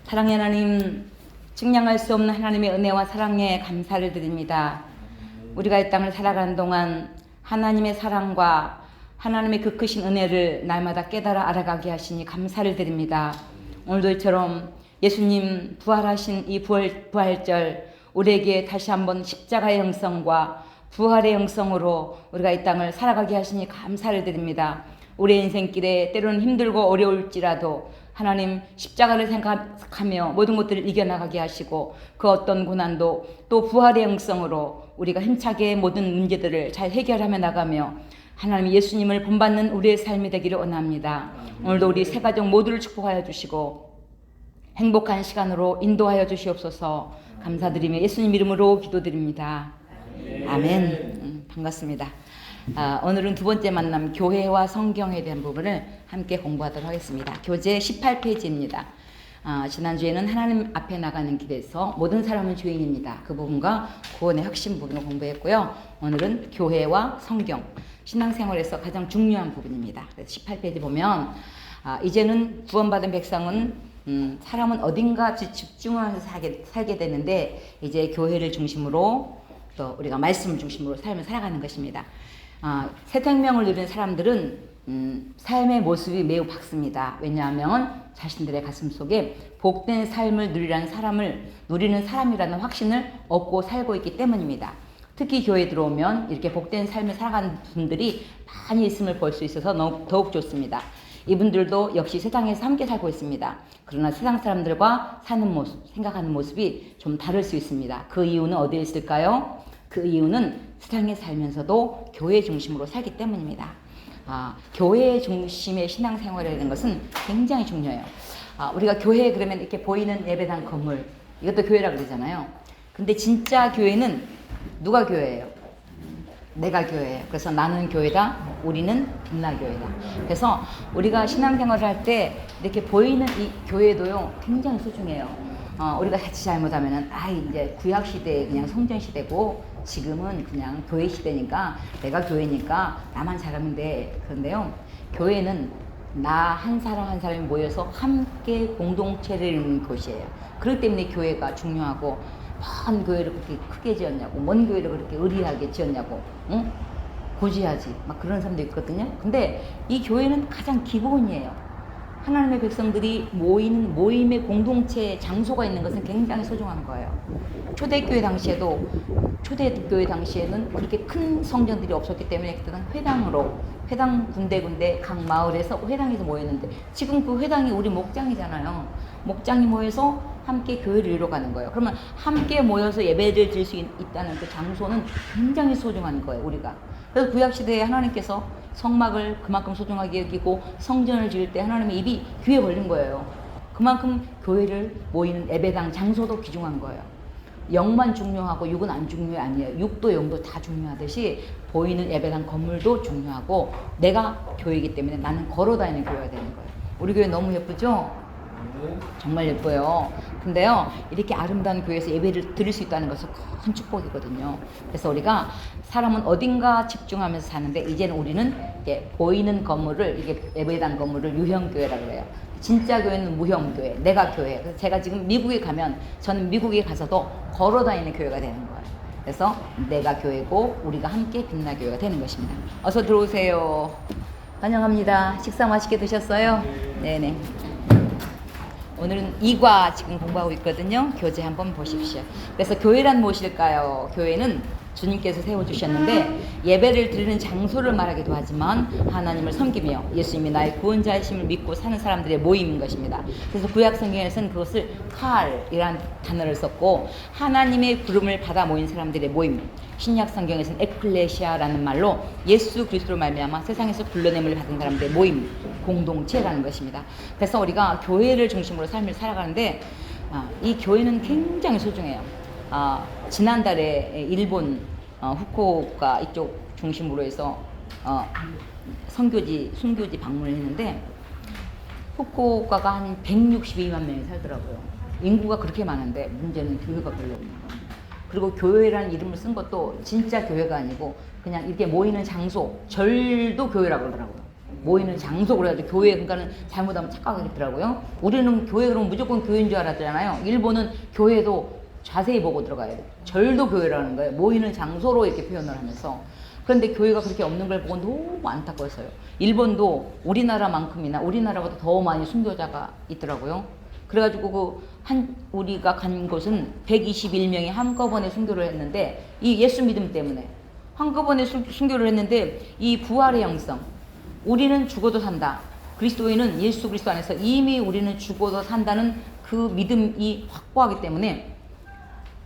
사랑의 하나님, 측량할 수 없는 하나님의 은혜와 사랑에 감사를 드립니다. 우리가 이 땅을 살아가는 동안 하나님의 사랑과 하나님의 그 크신 은혜를 날마다 깨달아 알아가게 하시니 감사를 드립니다. 오늘도 이처럼 예수님 부활하신 이 부활절, 우리에게 다시 한번 십자가의 형성과 부활의 형성으로 우리가 이 땅을 살아가게 하시니 감사를 드립니다. 우리의 인생길에 때로는 힘들고 어려울지라도 하나님 십자가를 생각하며 모든 것들을 이겨나가게 하시고 그 어떤 고난도 또 부활의 형성으로 우리가 힘차게 모든 문제들을 잘 해결하며 나가며 하나님 예수님을 본받는 우리의 삶이 되기를 원합니다. 오늘도 우리 세 가족 모두를 축복하여 주시고 행복한 시간으로 인도하여 주시옵소서. 감사드리며 예수님 이름으로 기도드립니다. 아멘. 반갑습니다. 오늘은 두 번째 만남 교회와 성경에 대한 부분을 함께 공부하도록 하겠습니다. 교재 18페이지입니다. 지난주에는 하나님 앞에 나가는 길에서 모든 사람은 죄인입니다. 그 부분과 구원의 핵심 부분을 공부했고요. 오늘은 교회와 성경, 신앙생활에서 가장 중요한 부분입니다. 그래서 18페이지 보면 이제는 구원받은 백성은 사람은 어딘가 집중하면서 살게 되는데 이제 교회를 중심으로 또 우리가 말씀을 중심으로 삶을 살아가는 것입니다. 새 생명을 누리는 사람들은 삶의 모습이 매우 밝습니다. 왜냐하면 자신들의 가슴 속에 복된 삶을 누리는 사람이라는 확신을 얻고 살고 있기 때문입니다. 특히 교회에 들어오면 이렇게 복된 삶을 살아가는 분들이 많이 있음을 볼 수 있어서 더욱 좋습니다. 이분들도 역시 세상에서 함께 살고 있습니다. 그러나 세상 사람들과 사는 모습, 생각하는 모습이 좀 다를 수 있습니다. 그 이유는 어디에 있을까요? 그 이유는 세상에 살면서도 교회 중심으로 살기 때문입니다. 교회 중심의 신앙생활이라는 것은 굉장히 중요해요. 우리가 교회 그러면 이렇게 보이는 예배당 건물, 이것도 교회라고 그러잖아요. 근데 진짜 교회는 누가 교회예요? 내가 교회예요. 그래서 나는 교회다, 우리는 빛나교회다. 그래서 우리가 신앙생활을 할 때 이렇게 보이는 이 교회도요 굉장히 소중해요. 우리가 자칫 잘못하면은 이제 구약 시대에 그냥 성전 시대고 지금은 그냥 교회 시대니까 내가 교회니까 나만 잘하면 돼. 그런데요, 교회는 나 한 사람 한 사람이 모여서 함께 공동체를 이루는 곳이에요. 그렇기 때문에 교회가 중요하고, 먼 교회를 그렇게 크게 지었냐고, 먼 교회를 그렇게 의리하게 지었냐고, 응? 고지하지 막 그런 사람도 있거든요. 근데 이 교회는 가장 기본이에요. 하나님의 백성들이 모이는 모임의 공동체 장소가 있는 것은 굉장히 소중한 거예요. 초대교회 당시에는 그렇게 큰 성전들이 없었기 때문에 그때는 회당 군데군데 각 마을에서 회당에서 모였는데, 지금 그 회당이 우리 목장이잖아요. 목장이 모여서 함께 교회를 이뤄가는 거예요. 그러면 함께 모여서 예배를 드릴 수 있다는 그 장소는 굉장히 소중한 거예요, 우리가. 그래서 구약시대에 하나님께서 성막을 그만큼 소중하게 여기고 성전을 지을 때 하나님의 입이 귀에 걸린 거예요. 그만큼 교회를 모이는 예배당 장소도 귀중한 거예요. 영만 중요하고 육은 안 중요해 아니에요. 육도 영도 다 중요하듯이 보이는 예배당 건물도 중요하고, 내가 교회이기 때문에 나는 걸어다니는 교회가 되는 거예요. 우리 교회 너무 예쁘죠? 정말 예뻐요. 근데요, 이렇게 아름다운 교회에서 예배를 드릴 수 있다는 것은 큰 축복이거든요. 그래서 우리가 사람은 어딘가 집중하면서 사는데, 이제는 우리는 이렇게 보이는 건물을, 이게 예배당 건물을 유형교회라고 해요. 진짜 교회는 무형교회, 내가 교회. 그래서 제가 지금 미국에 가면 저는 미국에 가서도 걸어다니는 교회가 되는 거예요. 그래서 내가 교회고 우리가 함께 빛나교회가 되는 것입니다. 어서 들어오세요. 환영합니다. 식사 맛있게 드셨어요? 네네. 오늘은 2과 지금 공부하고 있거든요. 교재 한번 보십시오. 그래서 교회란 무엇일까요? 교회는 주님께서 세워주셨는데 예배를 드리는 장소를 말하기도 하지만 하나님을 섬기며 예수님이 나의 구원자이심을 믿고 사는 사람들의 모임인 것입니다. 그래서 구약 성경에서는 그것을 칼이라는 단어를 썼고, 하나님의 부름을 받아 모인 사람들의 모임, 신약 성경에서는 에클레시아라는 말로 예수 그리스도로 말미암아 세상에서 불러냄을 받은 사람들의 모임, 공동체라는 것입니다. 그래서 우리가 교회를 중심으로 삶을 살아가는데 이 교회는 굉장히 소중해요. 지난달에 일본 후쿠오카 이쪽 중심으로 해서 순교지 방문을 했는데, 후쿠오카가 한 162만 명이 살더라고요. 인구가 그렇게 많은데 문제는 교회가 별로 없는 거예요. 그리고 교회라는 이름을 쓴 것도 진짜 교회가 아니고 그냥 이렇게 모이는 장소, 절도 교회라고 그러더라고요. 모이는 장소 그래가지고 교회 그러니까는 잘못하면 착각하겠더라고요. 우리는 교회 그러면 무조건 교회인 줄 알았잖아요. 일본은 교회도 자세히 보고 들어가야 돼요. 절도 교회라는 거예요. 모이는 장소로 이렇게 표현을 하면서. 그런데 교회가 그렇게 없는 걸 보고 너무 안타까웠어요. 일본도 우리나라만큼이나 우리나라보다 더 많이 순교자가 있더라고요. 그래가지고 우리가 간 곳은 121명이 한꺼번에 순교를 했는데 이 예수 믿음 때문에 한꺼번에 순교를 했는데 이 부활의 영성, 우리는 죽어도 산다. 그리스도인은 예수 그리스도 안에서 이미 우리는 죽어도 산다는 그 믿음이 확고하기 때문에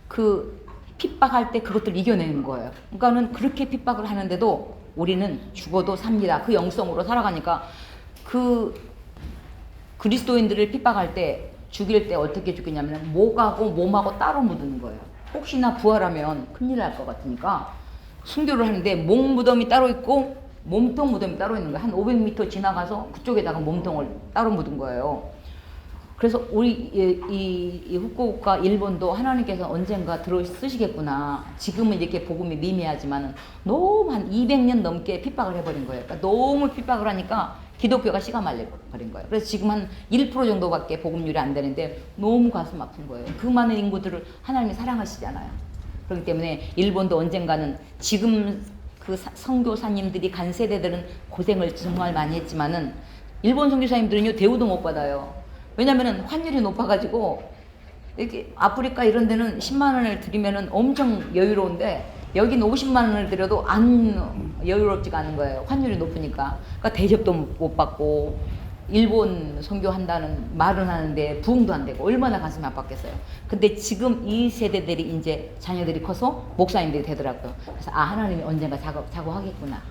그 핍박할 때 그것들 이겨내는 거예요. 그러니까는 그렇게 핍박을 하는데도 우리는 죽어도 삽니다. 그 영성으로 살아가니까 그 그리스도인들을 핍박할 때 죽일 때 어떻게 죽이냐면 목하고 몸하고 따로 묻는 거예요. 혹시나 부활하면 큰일 날 것 같으니까 순교를 하는데 목 무덤이 따로 있고 몸통 무덤이 따로 있는 거예요. 한 500m 지나가서 그쪽에다가 몸통을 따로 묻은 거예요. 그래서 우리 이 후쿠오카 일본도 하나님께서 언젠가 쓰시겠구나. 지금은 이렇게 복음이 미미하지만은 너무 한 200년 넘게 핍박을 해버린 거예요. 그러니까 너무 핍박을 하니까 기독교가 씨가 말려버린 거예요. 그래서 지금 한 1% 정도밖에 복음률이 안 되는데 너무 가슴 아픈 거예요. 그 많은 인구들을 하나님이 사랑하시잖아요. 그렇기 때문에 일본도 언젠가는 지금 그 선교사님들이 간 세대들은 고생을 정말 많이 했지만은 일본 선교사님들은요 대우도 못 받아요. 왜냐면은 환율이 높아가지고 이렇게 아프리카 이런 데는 10만 원을 드리면은 엄청 여유로운데 여긴 50만 원을 드려도 안 여유롭지가 않은 거예요. 환율이 높으니까. 그러니까 대접도 못 받고 일본 선교한다는 말은 하는데 부응도 안 되고 얼마나 가슴이 아팠겠어요. 근데 지금 이 세대들이 이제 자녀들이 커서 목사님들이 되더라고요. 그래서 아 하나님이 언젠가 자고하겠구나.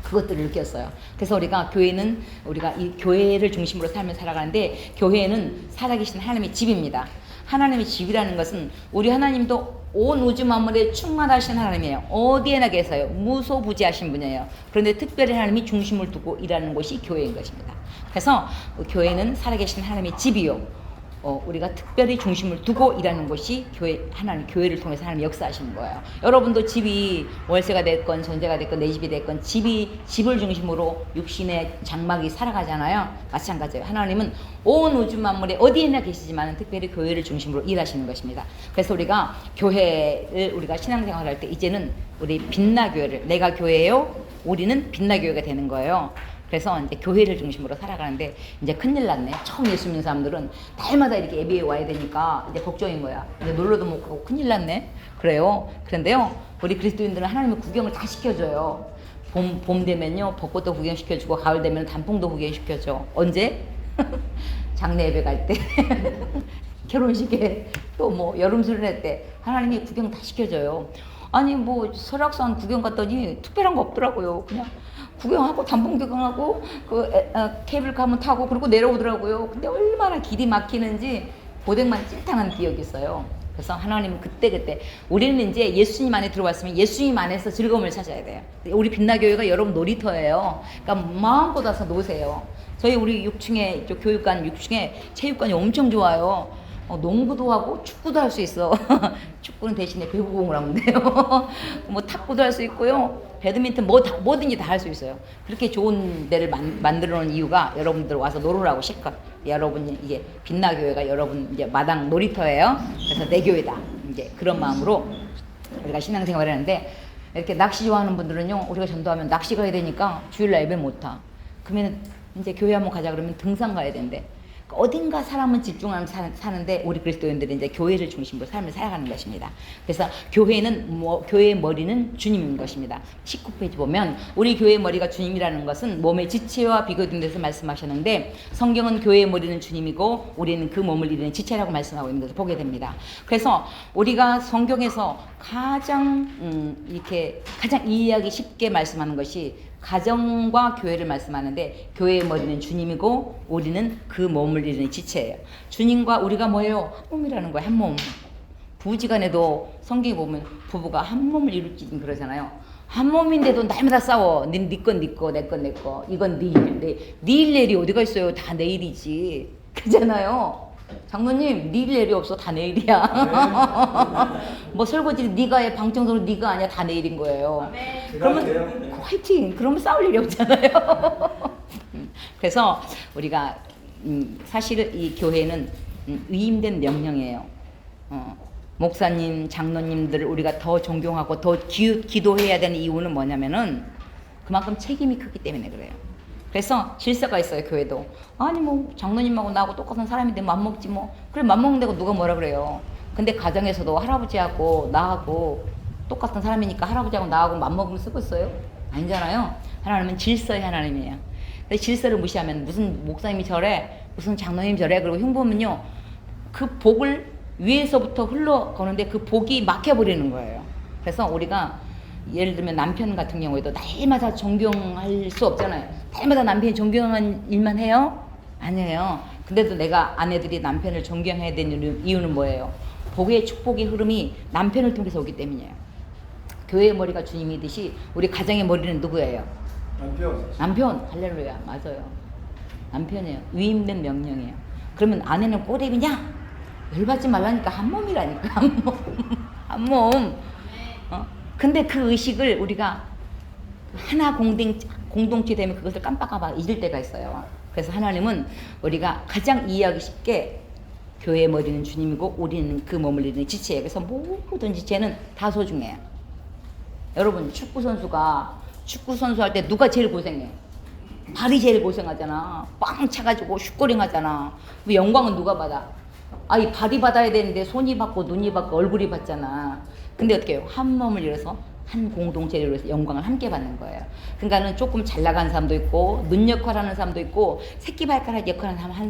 그것들을 느꼈어요. 그래서 우리가 교회는 우리가 이 교회를 중심으로 삶을 살아가는데 교회는 살아계신 하나님의 집입니다. 하나님의 집이라는 것은 우리 하나님도 온 우주 만물에 충만하신 하나님이에요. 어디에나 계세요. 무소부지하신 분이에요. 그런데 특별히 하나님이 중심을 두고 일하는 곳이 교회인 것입니다. 그래서 교회는 살아계신 하나님의 집이요. 우리가 특별히 중심을 두고 일하는 것이 교회를 통해서 하나님이 역사하시는 거예요. 여러분도 집이 월세가 됐건 전세가 됐건 내 집이 됐건 집을 중심으로 육신의 장막이 살아가잖아요. 마찬가지예요. 하나님은 온 우주 만물에 어디에나 계시지만 특별히 교회를 중심으로 일하시는 것입니다. 그래서 우리가 교회를 우리가 신앙생활할 때 이제는 우리 빛나교회를 내가 교회예요. 우리는 빛나교회가 되는 거예요. 그래서 이제 교회를 중심으로 살아가는데 이제 큰일 났네. 처음 예수 믿는 사람들은 달마다 이렇게 예배에 와야 되니까 이제 걱정인 거야. 이제 놀러도 못 가고 큰일 났네. 그래요. 그런데요, 우리 그리스도인들은 하나님의 구경을 다 시켜줘요. 봄 되면요 벚꽃도 구경시켜주고 가을 되면 단풍도 구경시켜줘. 언제? 장례 예배 갈 때, 결혼식에 또 뭐 여름 수련회 때 하나님이 구경 다 시켜줘요. 아니 뭐 설악산 구경 갔더니 특별한 거 없더라고요. 그냥 구경하고 단풍 구경하고 케이블카만 타고 그러고 내려오더라고요. 근데 얼마나 길이 막히는지 고생만 찐탕한 기억이 있어요. 그래서 하나님은 그때 우리는 이제 예수님 안에 들어왔으면 예수님 안에서 즐거움을 찾아야 돼요. 우리 빛나교회가 여러분 놀이터예요. 그러니까 마음껏 와서 노세요. 우리 6층에 교육관 6층에 체육관이 엄청 좋아요. 농구도 하고 축구도 할 수 있어. 축구는 대신에 배구공을 하면 돼요. 뭐 탁구도 할 수 있고요. 배드민턴 뭐든지 다 할 수 있어요. 그렇게 좋은 데를 만들어 놓은 이유가 여러분들 와서 놀으라고 실컷. 여러분 이게 빛나교회가 여러분 이제 마당 놀이터예요. 그래서 내 교회다. 이제 그런 마음으로 우리가 신앙생활을 하는데 이렇게 낚시 좋아하는 분들은요. 우리가 전도하면 낚시 가야 되니까 주일날 예배 못 타. 그러면 이제 교회 한번 가자 그러면 등산 가야 된대. 어딘가 사람은 집중하면 사는데 우리 그리스도인들은 이제 교회를 중심으로 삶을 살아가는 것입니다. 그래서 교회의 머리는 주님인 것입니다. 19페이지 보면 우리 교회의 머리가 주님이라는 것은 몸의 지체와 비교된 데서 말씀하셨는데 성경은 교회의 머리는 주님이고 우리는 그 몸을 이루는 지체라고 말씀하고 있는 것을 보게 됩니다. 그래서 우리가 성경에서 가장 이해하기 쉽게 말씀하는 것이 가정과 교회를 말씀하는데 교회의 머리는 주님이고 우리는 그 몸을 이루는 지체예요. 주님과 우리가 뭐예요? 한 몸이라는 거예요. 한 몸. 부부지간에도 성경에 보면 부부가 한 몸을 이룰지 그러잖아요. 한 몸인데도 날마다 싸워. 네 건 네 거, 내 건 내 거. 이건 네 일. 네 일 내일이 어디가 있어요? 다 내일이지. 그잖아요. 장로님, 네 일이 없어. 다 내 일이야. 뭐 설거지 네가 해, 방청소는 네가 아니야. 다 내 일인 거예요. 그러면 화이팅. 그러면 싸울 일이 없잖아요. 그래서 우리가 사실 이 교회는 위임된 명령이에요. 목사님, 장로님들을 우리가 더 존경하고 더 기도해야 되는 이유는 뭐냐면은 그만큼 책임이 크기 때문에 그래요. 그래서 질서가 있어요, 교회도. 아니 뭐 장로님하고 나하고 똑같은 사람인데 맘먹지 뭐. 그래, 맘먹는다고 누가 뭐라 그래요. 근데 가정에서도 할아버지하고 나하고 똑같은 사람이니까 할아버지하고 나하고 맘먹으면 쓰고 있어요? 아니잖아요. 하나님은 질서의 하나님이에요. 근데 질서를 무시하면 무슨 목사님이 저래, 무슨 장로님이 저래, 그리고 흉보면요, 그 복을 위에서부터 흘러가는데 그 복이 막혀버리는 거예요. 그래서 우리가 예를 들면 남편 같은 경우에도 날마다 존경할 수 없잖아요. 날마다 남편이 존경한 일만 해요? 아니에요. 근데도 내가 아내들이 남편을 존경해야 되는 이유는 뭐예요? 복의 축복의 흐름이 남편을 통해서 오기 때문이에요. 교회의 머리가 주님이듯이 우리 가정의 머리는 누구예요? 남편. 할렐루야. 맞아요. 남편이에요. 위임된 명령이에요. 그러면 아내는 꼬랩이냐? 열받지 말라니까. 한 몸이라니까. 한 몸. 한 몸. 근데 그 의식을 우리가 하나 공동체 되면 그것을 깜빡깜빡 잊을 때가 있어요. 그래서 하나님은 우리가 가장 이해하기 쉽게 교회의 머리는 주님이고 우리는 그 머물리는 지체예요. 그래서 모든 지체는 다 소중해요. 여러분, 축구 선수 할 때 누가 제일 고생해? 발이 제일 고생하잖아. 빵 차가지고 슛골링 하잖아. 그 영광은 누가 받아? 이 발이 받아야 되는데 손이 받고 눈이 받고 얼굴이 받잖아. 근데 어떻게 해요? 한 몸을 이뤄서 한 공동체를 이뤄서 영광을 함께 받는 거예요. 그러니까는 조금 잘 나간 사람도 있고 눈 역할하는 사람도 있고 새끼발가락 역할하는 한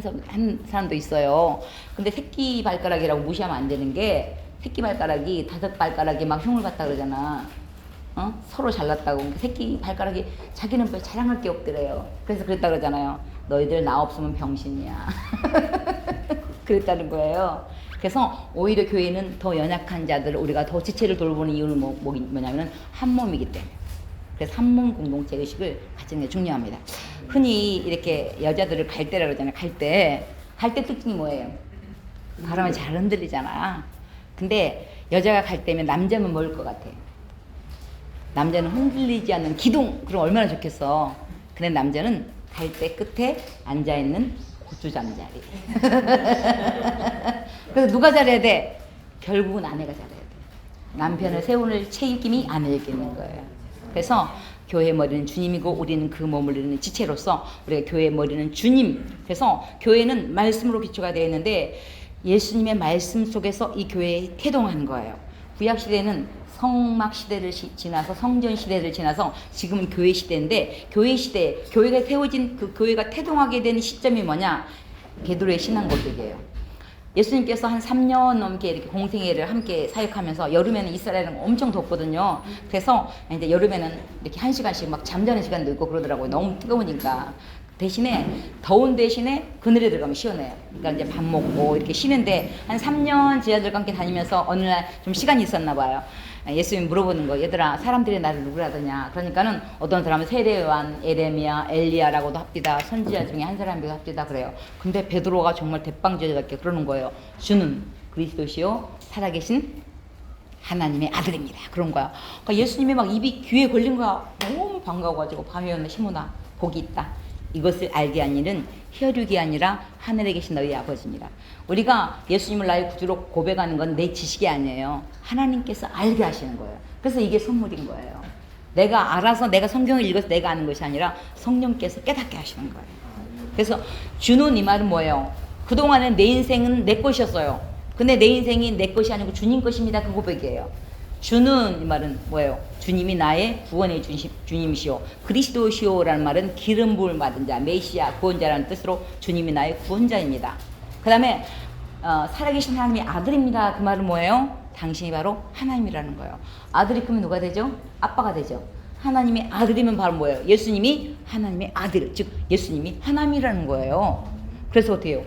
사람도 있어요. 근데 새끼발가락이라고 무시하면 안 되는 게, 새끼발가락이 5발가락이 막 흉을 봤다 그러잖아. 서로 잘났다고. 새끼발가락이 자기는 별 자랑할 게 없더래요. 그래서 그랬다 그러잖아요. 너희들 나 없으면 병신이야. 그랬다는 거예요. 그래서 오히려 교회는 더 연약한 자들을 우리가 더 지체를 돌보는 이유는 뭐냐면 한 몸이기 때문에. 그래서 한 몸 공동체 의식을 가지는 게 중요합니다. 흔히 이렇게 여자들을 갈대라 그러잖아요. 갈대 특징이 뭐예요? 바람에 잘 흔들리잖아. 근데 여자가 갈 때면 남자는 뭘 것 같아? 남자는 흔들리지 않는 기둥. 그럼 얼마나 좋겠어. 근데 남자는 갈대 끝에 앉아있는 고추잠자리. 그래서 누가 잘해야 돼? 결국은 아내가 잘해야 돼. 남편을 세우는 책임이 아내에게 있는 거예요. 그래서 교회의 머리는 주님이고 우리는 그 머물리는 지체로서 우리가 교회의 머리는 주님. 그래서 교회는 말씀으로 기초가 되어 있는데 예수님의 말씀 속에서 이 교회에 태동한 거예요. 구약시대는 성막 시대를 지나서 성전 시대를 지나서 지금은 교회 시대인데, 교회 시대, 교회가 세워진 그 교회가 태동하게 된 시점이 뭐냐? 베드로의 신앙 고백이에요. 예수님께서 한 3년 넘게 이렇게 공생애를 함께 사역하면서 여름에는 이스라엘은 엄청 덥거든요. 그래서 이제 여름에는 이렇게 1시간씩 막 잠자는 시간도 있고 그러더라고요. 너무 뜨거우니까. 대신에 더운 대신에 그늘에 들어가면 시원해요. 그러니까 이제 밥 먹고 이렇게 쉬는데 한 3년 제자들과 함께 다니면서 어느 날 좀 시간이 있었나 봐요. 예수님이 물어보는 거, 얘들아 사람들이 나를 누구라 하더냐. 그러니까는 어떤 사람은 세례요한, 에레미야, 엘리야라고도 합디다. 선지자 중에 한 사람이기도 합디다 그래요. 근데 베드로가 정말 대빵제자답게 그러는 거예요. 주는 그리스도시요 살아계신 하나님의 아들입니다. 그런 거야. 그러니까 예수님이 막 입이 귀에 걸린 거야. 너무 반가워가지고 밤이었네. 시몬아 복이 있다. 이것을 알게 한 일은 혈육이 아니라 하늘에 계신 너희 아버지입니다. 우리가 예수님을 나의 구주로 고백하는 건 내 지식이 아니에요. 하나님께서 알게 하시는 거예요. 그래서 이게 선물인 거예요. 내가 알아서 내가 성경을 읽어서 내가 아는 것이 아니라 성령께서 깨닫게 하시는 거예요. 그래서 주는 이 말은 뭐예요? 그동안은 내 인생은 내 것이었어요. 근데 내 인생이 내 것이 아니고 주님 것입니다. 그 고백이에요. 주는 이 말은 뭐예요? 주님이 나의 구원의 주님이시오. 그리스도시오라는 말은 기름 부음을 받은 자, 메시아, 구원자라는 뜻으로 주님이 나의 구원자입니다. 그 다음에 살아계신 하나님의 아들입니다. 그 말은 뭐예요? 당신이 바로 하나님이라는 거예요. 아들이 크면 누가 되죠? 아빠가 되죠. 하나님의 아들이면 바로 뭐예요? 예수님이 하나님의 아들, 즉 예수님이 하나님이라는 거예요. 그래서 어떻게 해요?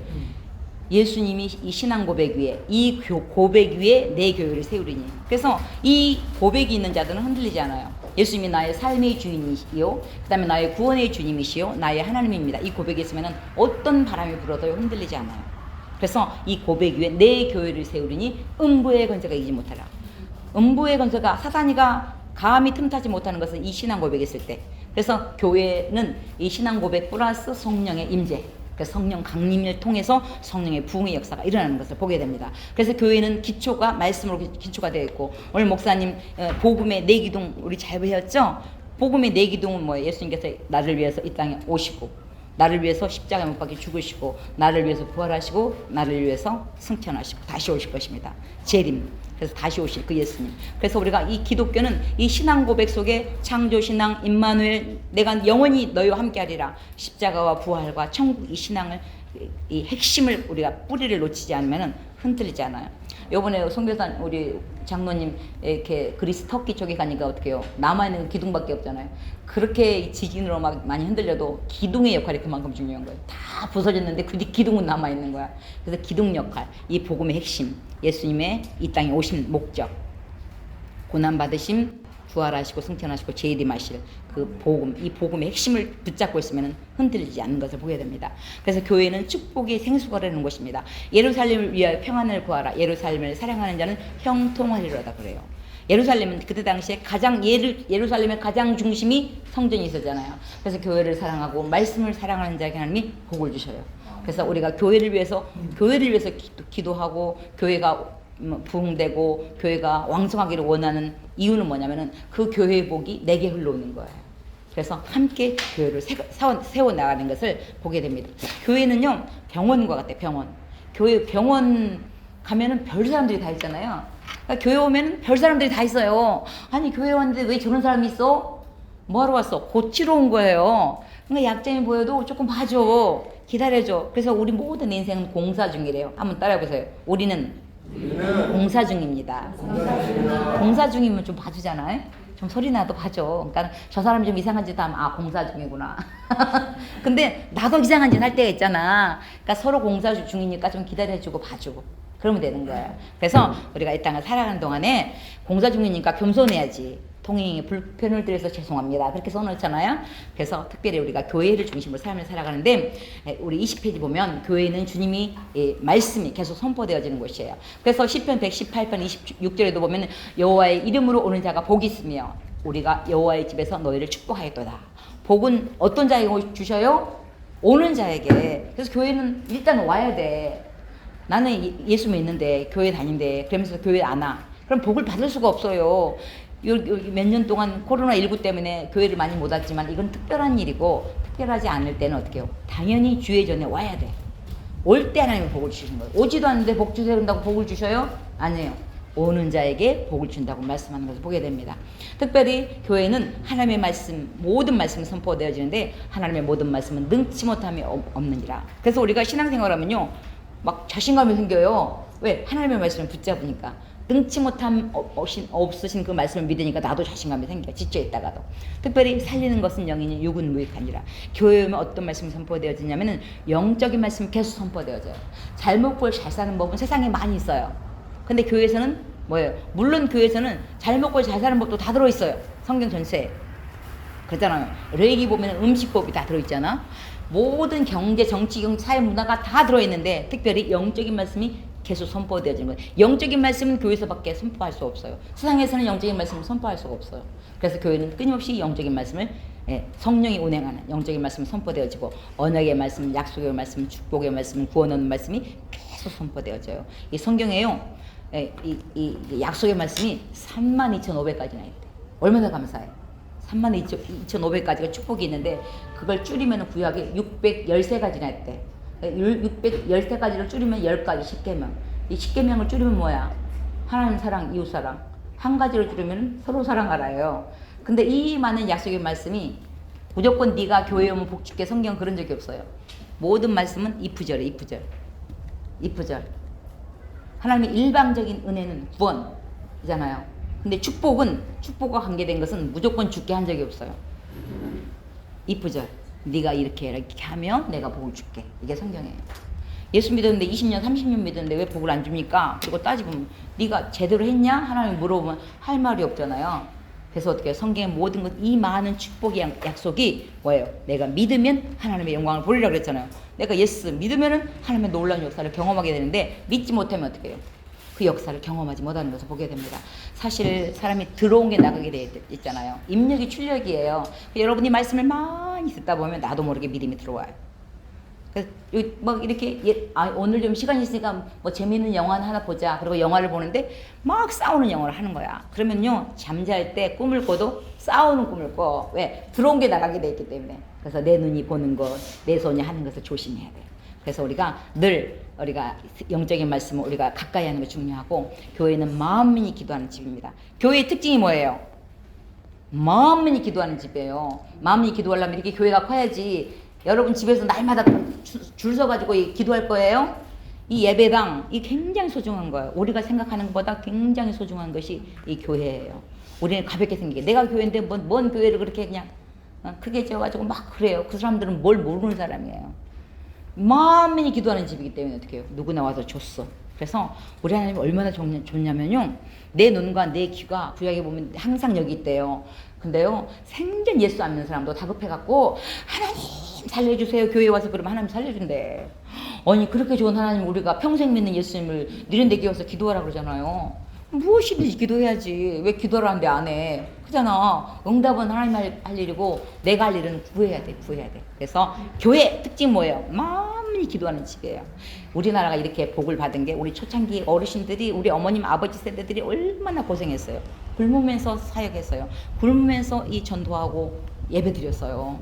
예수님이 이 신앙 고백 위에, 이 고백 위에 내 교회를 세우리니. 그래서 이 고백이 있는 자들은 흔들리지 않아요. 예수님이 나의 삶의 주인이시요, 그 다음에 나의 구원의 주님이시요, 나의 하나님입니다. 이 고백이 있으면 어떤 바람이 불어도 흔들리지 않아요. 그래서 이 고백 위에 내 교회를 세우리니 음부의 권세가 이기지 못하라. 음부의 권세가 사단이가 감히 틈타지 못하는 것은 이 신앙 고백했을 때. 그래서 교회는 이 신앙 고백 플러스 성령의 임재, 그래서 성령 강림을 통해서 성령의 부흥의 역사가 일어나는 것을 보게 됩니다. 그래서 교회는 기초가 말씀으로 기초가 되어 있고, 오늘 목사님 복음의 네 기둥 우리 잘 배웠죠? 복음의 네 기둥은 뭐예요? 예수님께서 나를 위해서 이 땅에 오시고, 나를 위해서 십자가에 못 박혀 죽으시고, 나를 위해서 부활하시고, 나를 위해서 승천하시고 다시 오실 것입니다. 재림, 그래서 다시 오실 그 예수님. 그래서 우리가 이 기독교는 이 신앙 고백 속에 창조신앙, 임마누엘, 내가 영원히 너희와 함께하리라, 십자가와 부활과 천국, 이 신앙을, 이 핵심을 우리가 뿌리를 놓치지 않으면 흔들리지 않아요. 요번에 송교사 우리 장로님 이렇게 그리스 터키 쪽에 가니까 어떻게 해요? 남아있는 기둥밖에 없잖아요. 그렇게 지진으로 막 많이 흔들려도 기둥의 역할이 그만큼 중요한 거예요. 다 부서졌는데 그 기둥은 남아있는 거야. 그래서 기둥 역할, 이 복음의 핵심, 예수님의 이 땅에 오신 목적, 고난받으심, 부활하시고 승천하시고 재림하실 그 복음, 이 복음의 핵심을 붙잡고 있으면 흔들리지 않는 것을 보게 됩니다. 그래서 교회는 축복의 생수거라는 것입니다. 예루살렘을 위하여 평안을 구하라. 예루살렘을 사랑하는 자는 형통하리로다 그래요. 예루살렘은 그때 당시에 예루살렘의 가장 중심이 성전이 있었잖아요. 그래서 교회를 사랑하고 말씀을 사랑하는 자에게 하나님이 복을 주셔요. 그래서 우리가 교회를 위해서 기도하고 교회가 부흥되고 교회가 왕성하기를 원하는 이유는 뭐냐면은 그 교회의 복이 내게 흘러오는 거예요. 그래서 함께 교회를 세워나가는 것을 보게 됩니다. 교회는요, 병원과 같아요. 병원 가면은 별 사람들이 다 있잖아요. 그러니까 교회 오면 별 사람들이 다 있어요. 아니, 교회 왔는데 왜 저런 사람이 있어? 뭐하러 왔어? 고치러 온 거예요. 그러니까 약점이 보여도 조금 봐줘, 기다려줘. 그래서 우리 모든 인생은 공사 중이래요. 한번 따라해보세요. 우리는 공사 중입니다. 공사 중이면 좀 봐주잖아요. 좀 소리 나도 봐줘. 그러니까 저 사람이 좀 이상한 짓 하면 아, 공사 중이구나. 근데 나도 이상한 짓 할 때가 있잖아. 그러니까 서로 공사 중이니까 좀 기다려주고 봐주고 그러면 되는 거예요. 그래서 우리가 이 땅을 살아가는 동안에 공사 중이니까 겸손해야지. 통행에 불편을 드려서 죄송합니다. 그렇게 써놓잖아요. 그래서 특별히 우리가 교회를 중심으로 삶을 살아가는데, 우리 20페이지 보면 교회는 주님이 말씀이 계속 선포되어지는 곳이에요. 그래서 시편 118편 26절에도 보면 여호와의 이름으로 오는 자가 복이 있으며 우리가 여호와의 집에서 너희를 축복하겠도다. 복은 어떤 자에게 주셔요? 오는 자에게. 그래서 교회는 일단 와야 돼. 나는 예수 믿는데 교회 다닌대. 그러면서 교회 안 와. 그럼 복을 받을 수가 없어요. 여기 몇 년 동안 코로나19 때문에 교회를 많이 못 왔지만 이건 특별한 일이고, 특별하지 않을 때는 어떻게 해요? 당연히 주의 전에 와야 돼. 올 때 하나님이 복을 주시는 거예요. 오지도 않는데 복 주세요 한다고 복을 주셔요? 아니에요. 오는 자에게 복을 준다고 말씀하는 것을 보게 됩니다. 특별히 교회는 하나님의 말씀, 모든 말씀이 선포되어지는데 하나님의 모든 말씀은 능치 못함이 없느니라. 그래서 우리가 신앙생활하면요, 막 자신감이 생겨요. 왜? 하나님의 말씀을 붙잡으니까. 능치 못함 없으신 그 말씀을 믿으니까 나도 자신감이 생겨. 지쳐있다가도. 특별히 살리는 것은 영이니 육은 무익하니라. 교회에 오면 어떤 말씀이 선포되어지냐면은 영적인 말씀이 계속 선포되어져요. 잘 먹고 잘 사는 법은 세상에 많이 있어요. 근데 교회에서는 뭐예요? 물론 교회에서는 잘 먹고 잘 사는 법도 다 들어있어요. 성경 전체에. 그렇잖아요. 레위기 보면 음식법이 다 들어있잖아. 모든 경제, 정치, 사회, 문화가 다 들어있는데 특별히 영적인 말씀이 계속 선포되어지는 거예요. 영적인 말씀은 교회에서밖에 선포할 수 없어요. 세상에서는 영적인 말씀을 선포할 수가 없어요. 그래서 교회는 끊임없이 영적인 말씀을, 성령이 운행하는 영적인 말씀이 선포되어지고, 언약의 말씀, 약속의 말씀, 축복의 말씀, 구원 얻는 말씀이 계속 선포되어져요. 이 성경에요, 이 약속의 말씀이 32,500가지나 있대. 얼마나 감사해요. 32,500가지가 축복이 있는데 그걸 줄이면 구약에 613가지나 있대. 613가지를 줄이면 10가지, 10계명. 이 10계명을 줄이면 뭐야? 하나님 사랑, 이웃 사랑. 한 가지를 줄이면 서로 사랑하라요. 근데 이 많은 약속의 말씀이 무조건 네가 교회 오면 복 줄게, 성경 그런 적이 없어요. 모든 말씀은 이프절이에요. 이프절. 하나님의 일방적인 은혜는 구원이잖아요. 근데 축복과 관계된 것은 무조건 죽게 한 적이 없어요. 이프절. 네가 이렇게 하면 내가 복을 줄게. 이게 성경이에요. 예수 믿었는데 20년, 30년 믿었는데 왜 복을 안 줍니까? 그리고 따지면 네가 제대로 했냐? 하나님 물어보면 할 말이 없잖아요. 그래서 어떻게 성경의 모든 것, 이 많은 축복의 약속이 뭐예요? 내가 믿으면 하나님의 영광을 보리라 그랬잖아요. 내가 예수 믿으면은 하나님의 놀라운 역사를 경험하게 되는데, 믿지 못하면 어떻게 해요? 그 역사를 경험하지 못하는 것을 보게 됩니다. 사실 사람이 들어온 게 나가게 돼 있잖아요. 입력이 출력이에요. 여러분이 말씀을 많이 듣다 보면 나도 모르게 믿음이 들어와요. 뭐 이렇게 오늘 좀 시간이 있으니까 뭐 재미있는 영화 하나 보자. 그리고 영화를 보는데 막 싸우는 영화를 하는 거야. 그러면요, 잠잘 때 꿈을 꿔도 싸우는 꿈을 꿔. 왜? 들어온 게 나가게 돼 있기 때문에. 그래서 내 눈이 보는 것, 내 손이 하는 것을 조심해야 돼요. 그래서 우리가 영적인 말씀을 우리가 가까이 하는 게 중요하고, 교회는 만민이 기도하는 집입니다. 교회의 특징이 뭐예요? 만민이 기도하는 집이에요. 만민이 기도하려면 이렇게 교회가 커야지. 여러분 집에서 날마다 줄 서가지고 기도할 거예요? 이 예배당, 이 굉장히 소중한 거예요. 우리가 생각하는 것보다 굉장히 소중한 것이 이 교회예요. 우리는 가볍게 생기게. 내가 교회인데 뭔 교회를 그렇게 그냥 크게 지어가지고 막 그래요. 그 사람들은 뭘 모르는 사람이에요. 만민이 기도하는 집이기 때문에 어떻게 해요? 누구나 와서 줬어. 그래서 우리 하나님이 얼마나 좋냐면요, 내 눈과 내 귀가 구약에 보면 항상 여기 있대요. 근데요, 생전 예수 안 믿는 사람도 다급해갖고 하나님 살려주세요 교회에 와서 그러면 하나님 살려준대. 아니, 그렇게 좋은 하나님, 우리가 평생 믿는 예수님을 니른데 와서 기도하라 그러잖아요. 무엇이든지 기도해야지. 왜 기도를 하는데 안 해? 그잖아. 응답은 하나님 할 일이고 내가 할 일은 구해야 돼. 그래서 교회 특징 뭐예요? 마음이 기도하는 집이에요. 우리나라가 이렇게 복을 받은 게 우리 초창기 어르신들이, 우리 어머님 아버지 세대들이 얼마나 고생했어요. 굶으면서 사역했어요. 굶으면서 이 전도하고 예배 드렸어요.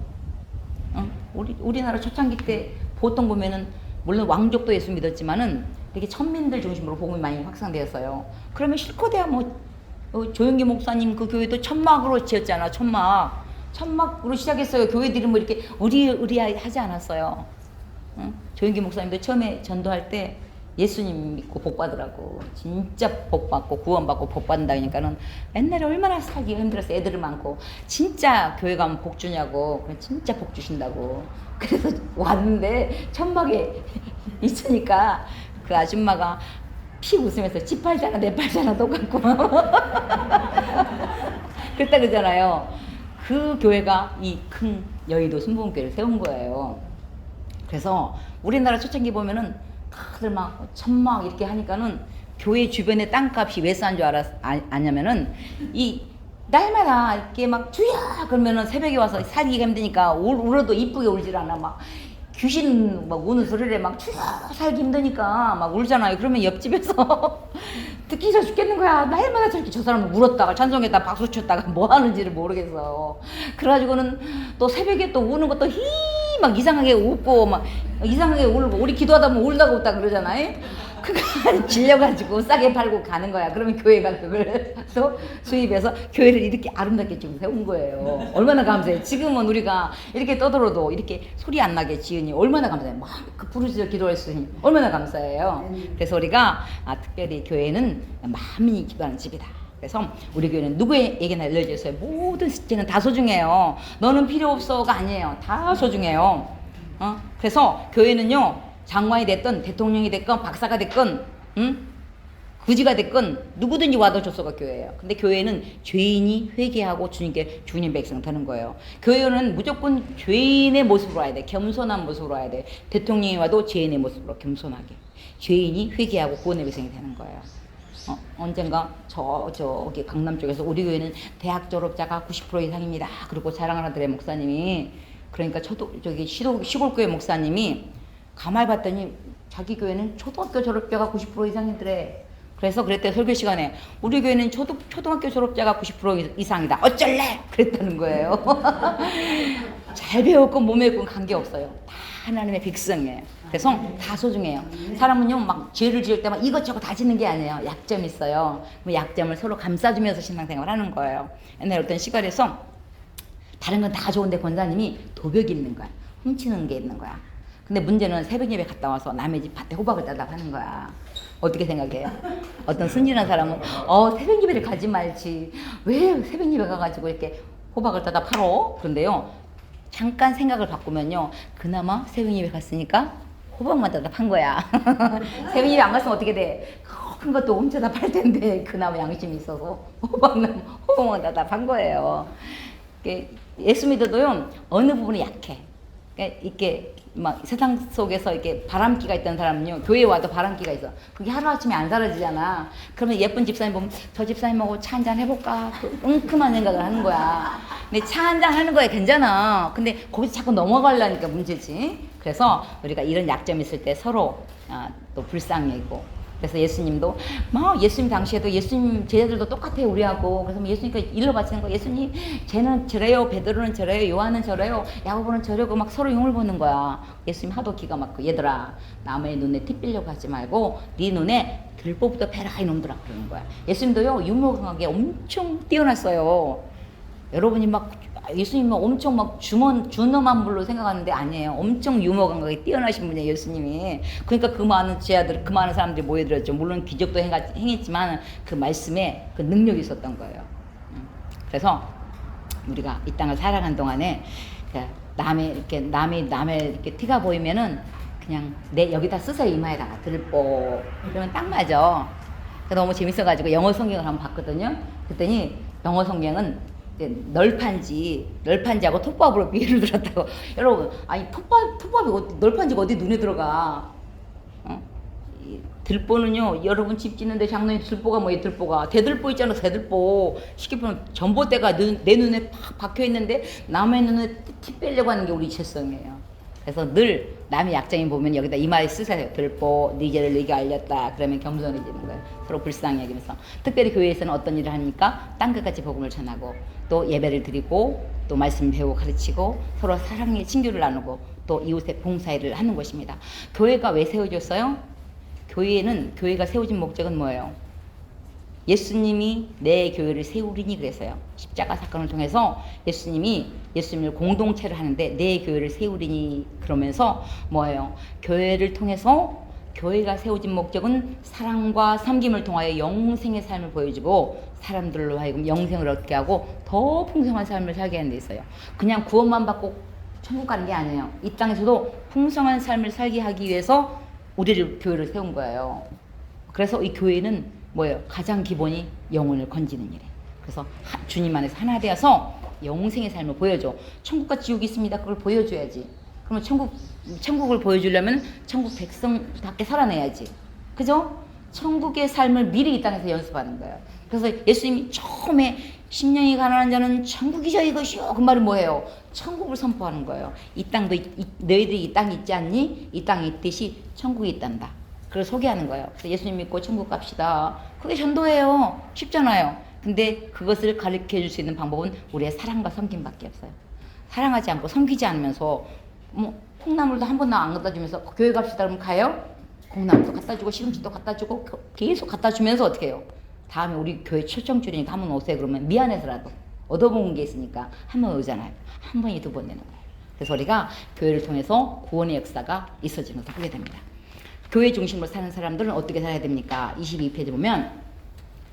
우리나라 초창기 때 보통 보면은, 물론 왕족도 예수 믿었지만은 되게 천민들 중심으로 복음이 많이 확산되었어요. 그러면 실컷해야 조영기 목사님 그 교회도 천막으로 지었잖아. 천막으로 시작했어요. 교회들이 뭐 이렇게 의리하지 않았어요. 조영기 목사님도 처음에 전도할 때 예수님 믿고 복 받으라고, 진짜 복 받고 구원받고 복 받는다니까는 옛날에 얼마나 살기가 힘들었어. 애들이 많고. 진짜 교회 가면 복 주냐고. 진짜 복 주신다고. 그래서 왔는데 천막에 있으니까 그 아줌마가 피 웃으면서 지 팔잖아 내 팔잖아 똑같고 그랬다 그러잖아요. 그 교회가 이 큰 여의도 순복음교회를 세운 거예요. 그래서 우리나라 초창기 보면은 다들 막 천막 이렇게 하니까는 교회 주변에 땅값이 왜 싼 줄 아냐면은 이 날마다 이렇게 막 주야 그러면은 새벽에 와서 살기가 힘드니까 울어도 이쁘게 울질 않아. 막 귀신 막 우는 소리를 막 주야 살기 힘드니까 막 울잖아요. 그러면 옆집에서 듣기 싫어 죽겠는 거야. 날마다 저렇게 저 사람은 울었다가 찬송했다가 박수 쳤다가 뭐 하는지를 모르겠어. 그래가지고는 또 새벽에 또 우는 것도 막 이상하게 웃고 막 이상하게 울고, 우리 기도하다 보면 울다가 웃다 그러잖아요. 그거 질려가지고 싸게 팔고 가는 거야. 그러면 교회가 그걸 또 수입해서 교회를 이렇게 아름답게 좀 세운 거예요. 얼마나 감사해요. 지금은 우리가 이렇게 떠들어도 이렇게 소리 안 나게 지으니 얼마나 감사해요. 막 그 부르짖어 기도할 수 있으니 얼마나 감사해요. 그래서 우리가 특별히 교회는 만민이 기도하는 집이다. 그래서 우리 교회는 누구에게나 알려져서요. 모든 숙제는 다 소중해요. 너는 필요 없어가 아니에요. 다 소중해요. 그래서 교회는요, 장관이 됐든 대통령이 됐건 박사가 됐건 거지가 됐건 누구든지 와도 줬어가 교회예요. 근데 교회는 죄인이 회개하고 주님 백성 되는 거예요. 교회는 무조건 죄인의 모습으로 와야 돼. 겸손한 모습으로 와야 돼. 대통령이 와도 죄인의 모습으로 겸손하게. 죄인이 회개하고 구원의 백성이 되는 거예요. 언젠가 저기 강남 쪽에서 우리 교회는 대학 졸업자가 90% 이상입니다. 그리고 자랑을 하더래 목사님이. 그러니까 저기 시골교회 목사님이 가만히 봤더니 자기 교회는 초등학교 졸업자가 90% 이상이더래. 그래서 그랬대. 설교 시간에 우리 교회는 초등학교 졸업자가 90% 이상이다. 어쩔래? 그랬다는 거예요. 잘 배웠건 못 배웠건 관계없어요. 다 하나님의 백성이에요. 그래서 다 소중해요. 사람은요, 막 죄를 지을 때만 이것저것 다 짓는 게 아니에요. 약점이 있어요. 그 약점을 서로 감싸주면서 신앙생활을 하는 거예요. 옛날에 어떤 시골에서 다른 건 다 좋은데 권사님이 도벽이 있는 거야. 훔치는 게 있는 거야. 근데 문제는 새벽 예배 갔다 와서 남의 집 밭에 호박을 따다 파는 거야. 어떻게 생각해요? 어떤 순진한 사람은 새벽 예배를 가지 말지. 왜 새벽 예배 가가지고 이렇게 호박을 따다 팔어? 그런데요, 잠깐 생각을 바꾸면요, 그나마 새벽 예배 갔으니까 호박만 따다 판 거야. 새벽 예배 안 갔으면 어떻게 돼? 큰 것도 옮쳐다 팔 텐데 그나마 양심이 있어서 호박나무 다 판 거예요. 예수 믿어도요 어느 부분이 약해. 이렇게 막 세상 속에서 이렇게 바람기가 있던 사람은요 교회에 와도 바람기가 있어. 그게 하루아침에 안 사라지잖아. 그러면 예쁜 집사님 보면 저 집사님하고 차 한잔 해볼까? 웅큼한 생각을 하는 거야. 근데 차 한잔 하는 거야 괜찮아. 근데 거기서 자꾸 넘어가려니까 문제지. 그래서 우리가 이런 약점이 있을 때 서로 또 불쌍해고. 그래서 예수님도 예수님 당시에도 예수님 제자들도 똑같아요 우리하고. 그래서 예수님께 일러 바치는 거. 예수님 쟤는 저래요, 베드로는 저래요, 요한은 저래요, 야고보는 저래고 막 서로 용을 보는 거야. 예수님 하도 기가 막히고 얘들아 남의 눈에 티 빌려고 하지 말고 네 눈에 들보부터 베라 이놈들아 그러는 거야. 예수님도요 유머강하게 엄청 뛰어났어요. 여러분이 막 예수님 엄청 막 준엄한 분로 생각하는데 아니에요. 엄청 유머 감각이 뛰어나신 분이에요 예수님이. 그러니까 그 많은 제자들, 그 많은 사람들이 모여들었죠. 물론 기적도 행했지만 그 말씀에 그 능력이 있었던 거예요. 그래서 우리가 이 땅을 살아가는 동안에 남의 이렇게 티가 보이면은 그냥 내 여기다 쓰세요. 이마에다가 들보 그러면 딱 맞아. 너무 재밌어가지고 영어 성경을 한번 봤거든요. 그랬더니 영어 성경은 널판지하고 톱밥으로 비유를 들었다고. 여러분, 아니 톱밥이 널판지가 어디 눈에 들어가? 들보는요, 여러분 집 짓는데 장로님 들보가 뭐예요? 들보가 대들보 있잖아, 대들보. 쉽게 보면 전봇대가 내 눈에 팍 박혀 있는데 남의 눈에 티 빼려고 하는 게 우리 죄성이에요. 그래서 늘 남의 약점이 보면 여기다 이마에 쓰세요. 들보, 네 죄를 네게 알렸다. 그러면 겸손해지는 거예요. 서로 불쌍히 여기면서. 특별히 교회에서는 어떤 일을 합니까? 땅끝까지 복음을 전하고 또 예배를 드리고 또 말씀 배우고 가르치고 서로 사랑의 친교를 나누고 또 이웃의 봉사일을 하는 것입니다. 교회가 왜 세워졌어요? 교회가 세워진 목적은 뭐예요? 예수님이 내 교회를 세우리니 그래서요. 십자가 사건을 통해서 예수님을 공동체를 하는데 내 교회를 세우리니 그러면서 뭐예요? 교회를 통해서 교회가 세워진 목적은 사랑과 섬김을 통하여 영생의 삶을 보여주고 사람들로 하여금 영생을 얻게 하고 더 풍성한 삶을 살게 하는 데 있어요. 그냥 구원만 받고 천국 가는 게 아니에요. 이 땅에서도 풍성한 삶을 살게 하기 위해서 교회를 세운 거예요. 그래서 이 교회는 뭐예요? 가장 기본이 영혼을 건지는 일이에요. 그래서 주님 안에서 하나 되어서 영생의 삶을 보여줘. 천국과 지옥이 있습니다. 그걸 보여줘야지. 그러면 천국을 보여주려면 천국 백성답게 살아내야지. 그죠? 천국의 삶을 미리 이 땅에서 연습하는 거예요. 그래서 예수님이 처음에 심령이 가난한 자는 천국이죠 이것이요. 그 말이 뭐예요? 천국을 선포하는 거예요. 이 땅도 너희들이 이 땅에 있지 않니? 이 땅에 있듯이 천국이 있단다. 그걸 소개하는 거예요. 그래서 예수님 믿고 천국 갑시다. 그게 전도예요. 쉽잖아요. 근데 그것을 가르쳐 줄 수 있는 방법은 우리의 사랑과 섬김밖에 없어요. 사랑하지 않고 섬기지 않으면서 콩나물도 한 번도 안 갖다 주면서 교회 갑시다 그러면 가요? 콩나물도 갖다 주고 시금치도 갖다 주고 계속 갖다 주면서 어떻게 해요? 다음에 우리 교회 초청줄이니까 한 번 오세요 그러면 미안해서라도 얻어먹은 게 있으니까 한 번 오잖아요. 한 번이 두 번 되는 거예요. 그래서 우리가 교회를 통해서 구원의 역사가 있어지는 것을 보게 됩니다. 교회 중심으로 사는 사람들은 어떻게 살아야 됩니까? 22페이지 보면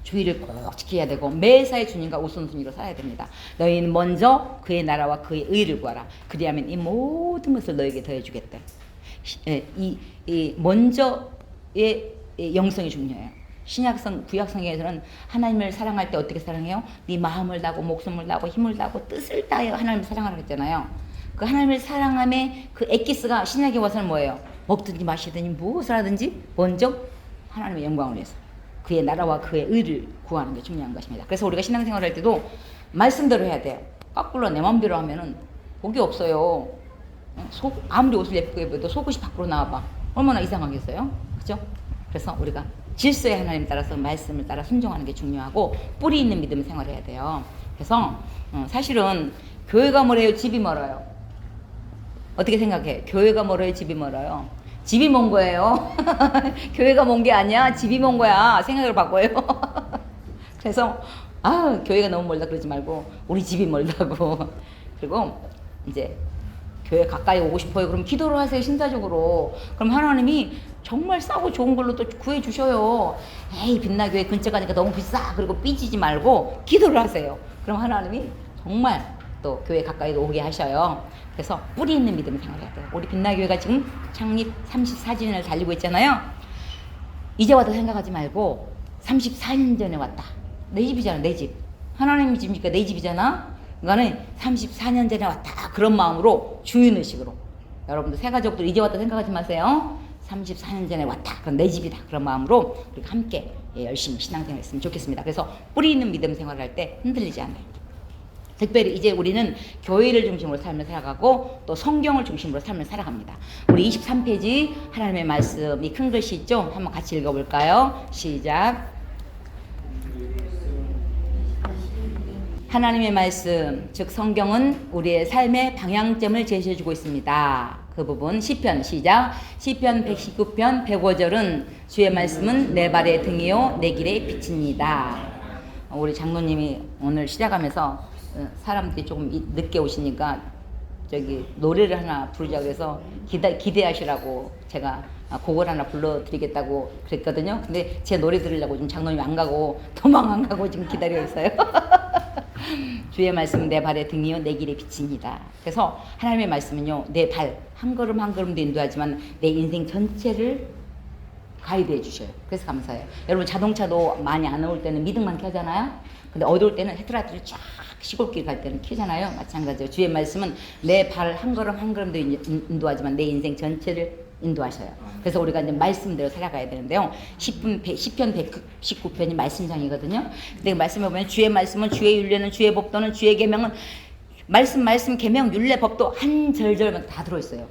주의를 꼭 지켜야 되고 매사에 주님과 우선순위로 살아야 됩니다. 너희는 먼저 그의 나라와 그의 의를 구하라. 그리하면 이 모든 것을 너에게 더해주겠다. 먼저의 영성이 중요해요. 신약성, 구약성경에서는 하나님을 사랑할 때 어떻게 사랑해요? 네 마음을 다하고 목숨을 다하고 힘을 다하고 뜻을 다하여 하나님을 사랑하라고 했잖아요. 그 하나님을 사랑함의 그 엑기스가 신약에 와서는 뭐예요? 먹든지 마시든지 무엇을 하든지 먼저 하나님의 영광을 위해서 그의 나라와 그의 의를 구하는 게 중요한 것입니다. 그래서 우리가 신앙생활을 할 때도 말씀대로 해야 돼요. 거꾸로 내 마음대로 하면은 복이 없어요. 아무리 옷을 예쁘게 입어도 속옷이 밖으로 나와봐. 얼마나 이상하겠어요? 그죠? 그래서 우리가 질서의 하나님 따라서 말씀을 따라 순종하는 게 중요하고 뿌리 있는 믿음 생활해야 돼요. 그래서 사실은 교회가 멀어요? 집이 멀어요? 어떻게 생각해? 교회가 멀어요? 집이 멀어요? 집이 먼 거예요. 교회가 먼 게 아니야. 집이 먼 거야. 생각을 바꿔요. 그래서 교회가 너무 멀다 그러지 말고 우리 집이 멀다고. 그리고 이제 교회 가까이 오고 싶어요. 그럼 기도를 하세요. 신사적으로. 그럼 하나님이 정말 싸고 좋은 걸로 또 구해 주셔요. 에이 빛나교회 근처 가니까 너무 비싸. 그리고 삐지지 말고 기도를 하세요. 그럼 하나님이 정말 또 교회 가까이 오게 하셔요. 그래서 뿌리 있는 믿음을 생활해야 돼요. 우리 빛나교회가 지금 창립 34주년을 달리고 있잖아요. 이제 와서 생각하지 말고 34년 전에 왔다. 내 집이잖아, 내 집. 하나님의 집이니까 내 집이잖아. 그러니까는 34년 전에 왔다. 그런 마음으로 주인의식으로. 여러분들 새 가족들 이제 왔다 생각하지 마세요. 34년 전에 왔다. 그건 내 집이다. 그런 마음으로 우리가 함께 열심히 신앙생활 했으면 좋겠습니다. 그래서 뿌리 있는 믿음 생활을 할 때 흔들리지 않아요. 특별히 이제 우리는 교회를 중심으로 삶을 살아가고 또 성경을 중심으로 삶을 살아갑니다. 우리 23페이지 하나님의 말씀, 이 큰 글씨 있죠? 한번 같이 읽어볼까요? 시작. 하나님의 말씀, 즉 성경은 우리의 삶의 방향점을 제시해주고 있습니다. 그 부분 시편 시작. 시편 119편 105절은 주의 말씀은 내 발의 등이요 내 길의 빛입니다. 우리 장로님이 오늘 시작하면서 사람들이 조금 늦게 오시니까 저기 노래를 하나 부르자고 해서 기대하시라고 제가 곡을 하나 불러드리겠다고 그랬거든요. 근데 제 노래 들으려고 지금 장로님이 안 가고 도망 안 가고 지금 기다리고 있어요. 주의 말씀은 내 발의 등이요 내 길의 빛입니다. 그래서 하나님의 말씀은요 내 발 한 걸음 한 걸음도 인도하지만 내 인생 전체를 가이드해 주셔요. 그래서 감사해요. 여러분 자동차도 많이 안 어울 때는 미등만 켜잖아요. 근데 어두울 때는 헤드라이트를 쫙 시골길 갈 때는 켜잖아요. 마찬가지로 주의 말씀은 내 발 한 걸음 한 걸음도 인도하지만 내 인생 전체를 인도하셔요. 그래서 우리가 이제 말씀대로 살아가야 되는데요. 시편 119편이 말씀장이거든요. 근데 말씀에 보면 주의 말씀은 주의 율례는 주의 법도는 주의 계명은 말씀 계명 율례 법도 한 절절만 다 들어있어요.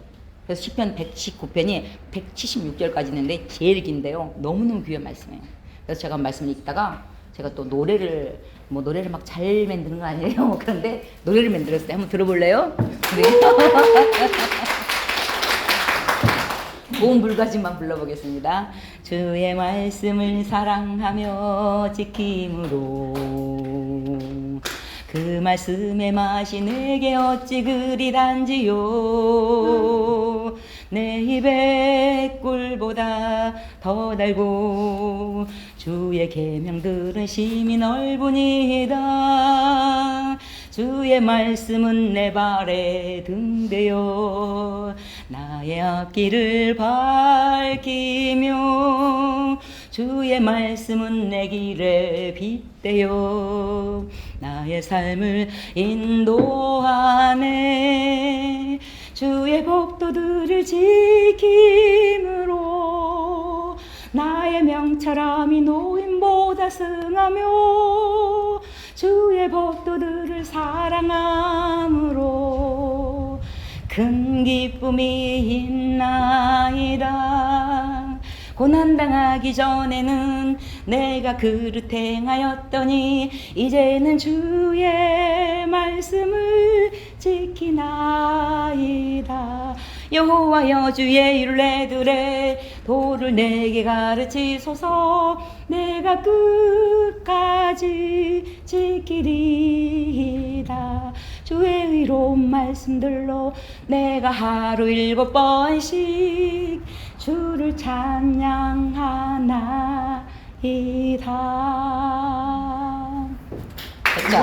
그래서 시편 119편이 176절까지 있는데 제일 긴데요. 너무너무 귀한 말씀이에요. 그래서 제가 말씀을 읽다가 제가 또 노래를 막 잘 만드는 거 아니에요. 그런데 노래를 만들었어요. 한번 들어볼래요? 고음 불가지만 불러보겠습니다. 주의 말씀을 사랑하며 지킴으로 그 말씀의 맛이 내게 어찌 그리 단지요. 내 입에 꿀보다 더 달고 주의 계명들은 심히 넓으니이다. 주의 말씀은 내 발에 등대요 나의 앞길을 밝히며 주의 말씀은 내 길에 빛대요 나의 삶을 인도하네. 주의 법도들을 지킴으로 나의 명철함이 노인보다 승하며 주의 법도들을 사랑함으로 큰 기쁨이 있나이다. 고난당하기 전에는 내가 그릇 행하였더니 이제는 주의 말씀을 지키나이다. 여호와여 주의 율례들의 도를 내게 가르치소서. 내가 끝까지 지키리이다. 주의 의로운 말씀들로 내가 하루 7번씩 주를 찬양하나이다. 됐죠?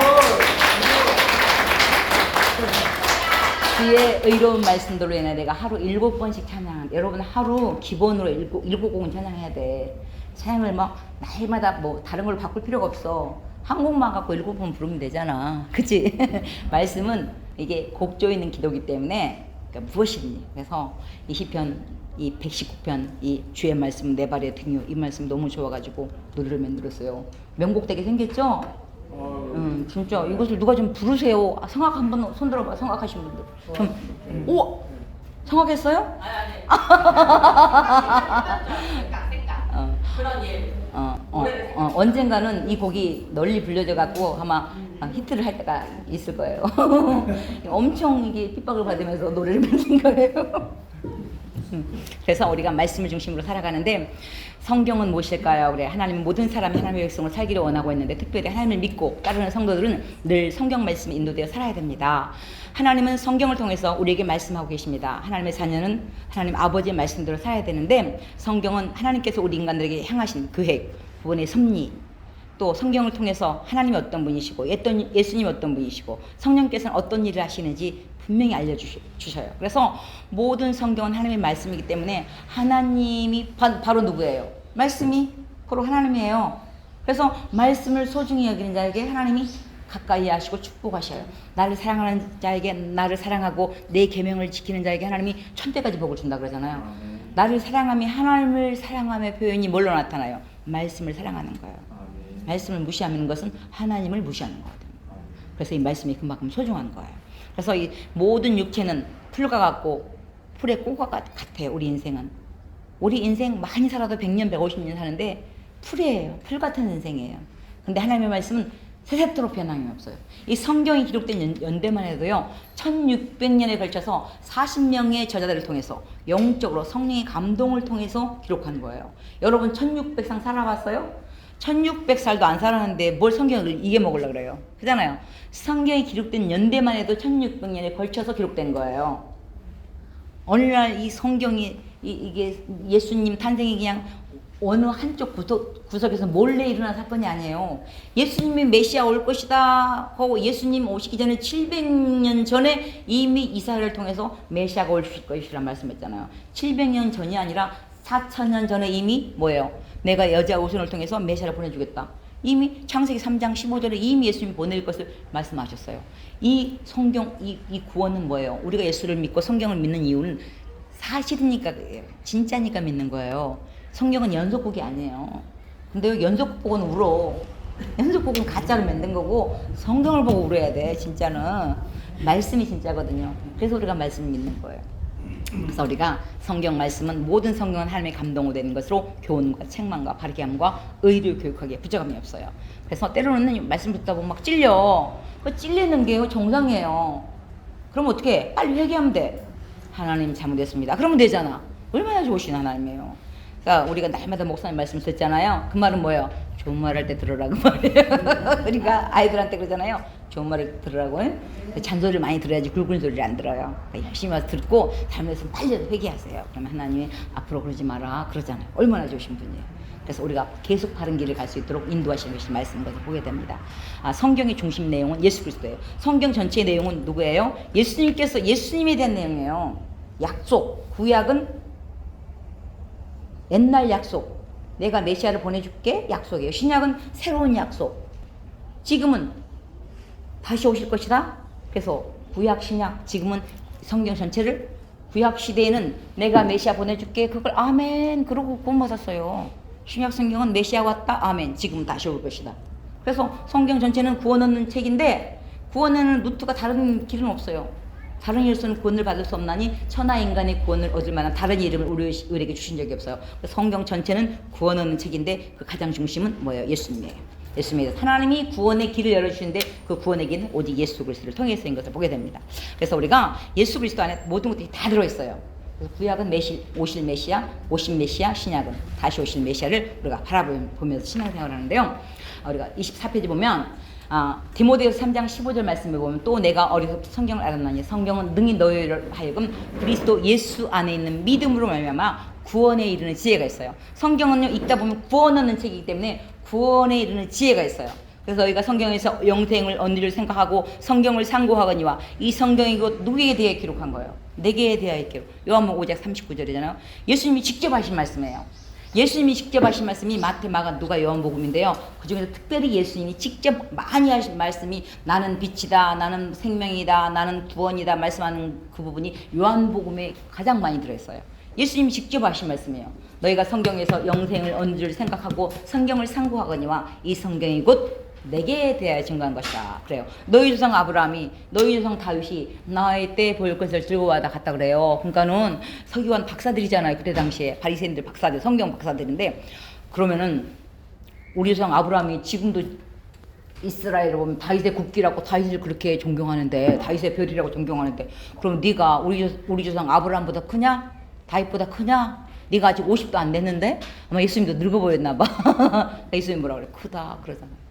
주의 의로운 말씀들로 인해 내가 하루 7번씩 찬양한다. 여러분 하루 기본으로 7곡은 찬양해야 돼. 찬양을 막 날마다 뭐 다른 걸 바꿀 필요가 없어. 한 곡만 갖고 7번 부르면 되잖아. 그치? 말씀은 이게 곡조 있는 기도기 때문에 그러니까 무엇이니? 그래서 이 시편 이 119편 이 주의 말씀 내 발에 등요 이 말씀 너무 좋아가지고 노래를 만들었어요. 명곡 되게 생겼죠? 진짜 이것을 누가 좀 부르세요. 성악 한번 손 들어봐. 성악하신 분들 좀. 오! 성악했어요? 그런 일. 언젠가는 이 곡이 널리 불려져 갖고 아마 히트를 할 때가 있을 거예요. 엄청 이게 핍박을 받으면서 노래를 만든 거예요. 그래서 우리가 말씀을 중심으로 살아가는데 성경은 무엇일까요? 그래 하나님은 모든 사람이 하나님의 백성을 살기를 원하고 있는데 특별히 하나님을 믿고 따르는 성도들은 늘 성경 말씀에 인도되어 살아야 됩니다. 하나님은 성경을 통해서 우리에게 말씀하고 계십니다. 하나님의 자녀는 하나님 아버지의 말씀대로 살아야 되는데 성경은 하나님께서 우리 인간들에게 향하신 계획, 구원의 섭리, 또 성경을 통해서 하나님이 어떤 분이시고 예수님이 어떤 분이시고 성령께서는 어떤 일을 하시는지 분명히 알려주셔요. 그래서 모든 성경은 하나님의 말씀이기 때문에 하나님이 바로 누구예요? 말씀이 바로 하나님이에요. 그래서 말씀을 소중히 여기는 자에게 하나님이 가까이 하시고 축복하셔요. 나를 사랑하는 자에게, 나를 사랑하고 내 계명을 지키는 자에게 하나님이 천대까지 복을 준다 그러잖아요. 나를 사랑함이 하나님을 사랑함의 표현이 뭘로 나타나요? 말씀을 사랑하는 거예요. 말씀을 무시하는 것은 하나님을 무시하는 거거든요. 그래서 이 말씀이 그만큼 소중한 거예요. 그래서 이 모든 육체는 풀과 같고 풀의 꽃과 같아요. 우리 인생은. 우리 인생 많이 살아도 100년, 150년 사는데 풀이에요. 풀 같은 인생이에요. 근데 하나님의 말씀은 세세토록 변함이 없어요. 이 성경이 기록된 연대만 해도요, 1600년에 걸쳐서 40명의 저자들을 통해서 영적으로 성령의 감동을 통해서 기록한 거예요. 여러분 1600상 살아봤어요? 1600살도 안 살았는데 뭘 성경을 이게 먹으려고 그래요. 그잖아요. 성경이 기록된 연대만 해도 1600년에 걸쳐서 기록된 거예요. 어느 날 이 성경이 이게 예수님 탄생이 그냥 어느 한쪽 구석에서 몰래 일어난 사건이 아니에요. 예수님이 메시아 올 것이다 하고 예수님 오시기 전에 700년 전에 이미 이사야를 통해서 메시아가 올 것이라는 말씀했잖아요. 700년 전이 아니라 4000년 전에 이미 뭐예요? 내가 여자 오순을 통해서 메시아를 보내주겠다. 이미 창세기 3장 15절에 이미 예수님이 보낼 것을 말씀하셨어요. 이 성경, 이 구원은 뭐예요? 우리가 예수를 믿고 성경을 믿는 이유는 사실이니까, 진짜니까 믿는 거예요. 성경은 연속곡이 아니에요. 근데 연속곡 보고는 울어. 연속곡은 가짜로 만든 거고 성경을 보고 울어야 돼. 진짜는 말씀이 진짜거든요. 그래서 우리가 말씀을 믿는 거예요. 그래서 우리가 성경 말씀은 모든 성경은 하나님의 감동으로 되는 것으로 교훈과 책망과 바르게 함과 의를 교육하기에 부족함이 없어요. 그래서 때로는 말씀 듣다 보면 막 찔려. 그 찔리는 게 정상이에요. 그럼 어떻게 해? 빨리 회개하면 돼. 하나님 잘못했습니다. 그러면 되잖아. 얼마나 좋으신 하나님이에요. 그러니까 우리가 날마다 목사님 말씀 듣잖아요. 그 말은 뭐예요? 좋은 말 할 때 들으라 그 말이에요. 그러니까 아이들한테 그러잖아요. 좋은 말을 들으라고. 잔소리를 많이 들어야지 굵은 소리를 안 들어요. 그러니까 열심히 와서 듣고 잘못했으면 빨리 회개하세요. 그러면 하나님이 앞으로 그러지 마라 그러잖아요. 얼마나 좋으신 분이에요. 그래서 우리가 계속 바른 길을 갈 수 있도록 인도하시는 것이 말씀인 것을 보게 됩니다. 성경의 중심 내용은 예수 그리스도예요. 성경 전체의 내용은 누구예요? 예수님께서 예수님에 대한 내용이에요. 약속, 구약은 옛날 약속, 내가 메시아를 보내줄게 약속이에요. 신약은 새로운 약속, 지금은 다시 오실 것이다. 그래서 구약, 신약, 지금은 성경 전체를 구약 시대에는 내가 메시아 보내줄게 그걸 아멘 그러고 구원 받았어요. 신약 성경은 메시아 왔다 아멘 지금 다시 올 것이다. 그래서 성경 전체는 구원 얻는 책인데 구원에는 루트가 다른 길은 없어요. 다른 일로서는 구원을 받을 수 없나니 천하 인간의 구원을 얻을 만한 다른 이름을 우리에게 주신 적이 없어요. 성경 전체는 구원 얻는 책인데 그 가장 중심은 뭐예요? 예수님이에요. 예수님이에요. 하나님이 구원의 길을 열어주시는데 그 구원의 길은 오직 예수 그리스도를 통해서인 것을 보게 됩니다. 그래서 우리가 예수 그리스도 안에 모든 것들이 다 들어있어요. 그래서 구약은 오실 메시아, 오신 메시아, 신약은 다시 오실 메시아를 우리가 바라보면서 신앙생활을 하는데요. 우리가 24페이지 보면 디모데후서 3장 15절 말씀을 보면 또 내가 어리석게 성경을 알았나니 성경은 능히 너희를 하여금 그리스도 예수 안에 있는 믿음으로 말미암아 구원에 이르는 지혜가 있어요. 성경은요 읽다 보면 구원 얻는 책이기 때문에 구원에 이르는 지혜가 있어요. 그래서 저희가 성경에서 영생을 얻는 생각하고 성경을 상고하거니와 이 성경이 곧 누구에 대해 기록한 거예요? 내게 대하여 기록. 요한복음 5장 39절이잖아요. 예수님이 직접 하신 말씀이에요. 예수님이 직접 하신 말씀이 마태, 마가, 누가, 요한복음인데요. 그중에서 특별히 예수님이 직접 많이 하신 말씀이 나는 빛이다, 나는 생명이다, 나는 구원이다 말씀하는 그 부분이 요한복음에 가장 많이 들어있어요. 예수님이 직접 하신 말씀이에요. 너희가 성경에서 영생을 얻는 줄 생각하고 성경을 상고하거니와 이 성경이 곧 내게 대하여 증거한 것이다. 그래요. 너희 조상 아브라함이, 너희 조상 다윗이 나의 때 볼 것을 즐거워하다 갔다 그래요. 그러니까는 서기관 박사들이잖아요. 그때 당시에 바리새인들 박사들, 성경 박사들인데 그러면은 우리 조상 아브라함이 지금도 이스라엘을 보면 다윗의 국기라고 다윗을 그렇게 존경하는데 다윗의 별이라고 존경하는데 그럼 네가 우리 조상 아브라함보다 크냐? 다윗보다 크냐? 네가 아직 50도 안 됐는데 아마 예수님도 늙어 보였나 봐. 예수님 뭐라 그래? 크다 그러잖아요.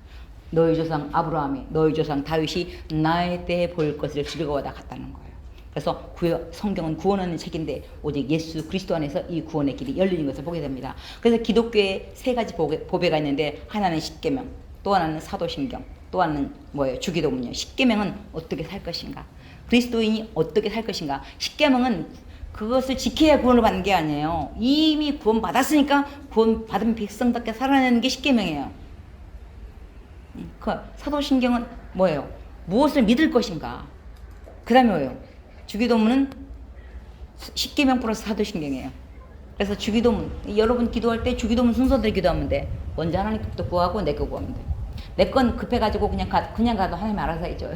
너희 조상 아브라함이, 너희 조상 다윗이 나의 때에 볼 것을 즐거워하다 갔다는 거예요. 그래서 성경은 구원하는 책인데 오직 예수 그리스도 안에서 이 구원의 길이 열리는 것을 보게 됩니다. 그래서 기독교에 세 가지 보배가 있는데 하나는 십계명, 또 하나는 사도신경, 또 하나는 뭐예요? 주기도문이에요. 십계명은 어떻게 살 것인가? 그리스도인이 어떻게 살 것인가? 십계명은 그것을 지켜야 구원을 받는 게 아니에요. 이미 구원 받았으니까 구원 받은 백성답게 살아내는 게 십계명이에요. 그 사도신경은 뭐예요? 무엇을 믿을 것인가. 그 다음에 뭐예요? 주기도문은 십계명 플러스 사도신경이에요. 그래서 주기도문, 여러분 기도할 때 주기도문 순서대로 기도하면 돼. 먼저 하나님부터 구하고 내 거 구하면 돼. 내 건 급해가지고 그냥 가도 하나님 알아서 해줘요.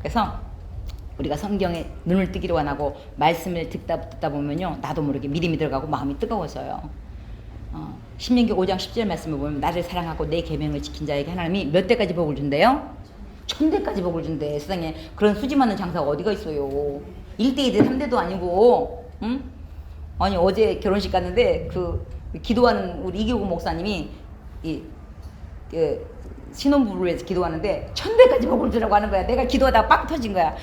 그래서 우리가 성경에 눈을 뜨기로 원하고 말씀을 듣다 보면요, 나도 모르게 믿음이 들어가고 마음이 뜨거워져요. 신명기 5장 10절 말씀을 보면 나를 사랑하고 내 계명을 지킨 자에게 하나님이 몇 대까지 복을 준대요? 1000대까지 복을 준대. 세상에 그런 수지 많은 장사가 어디가 있어요. 1대 2대 3대도 아니고. 응? 아니 어제 결혼식 갔는데 그 기도하는 우리 이교구 목사님이 신혼부부를 위해서 기도하는데 1000대까지 복을 주라고 하는 거야. 내가 기도하다가 빵 터진 거야.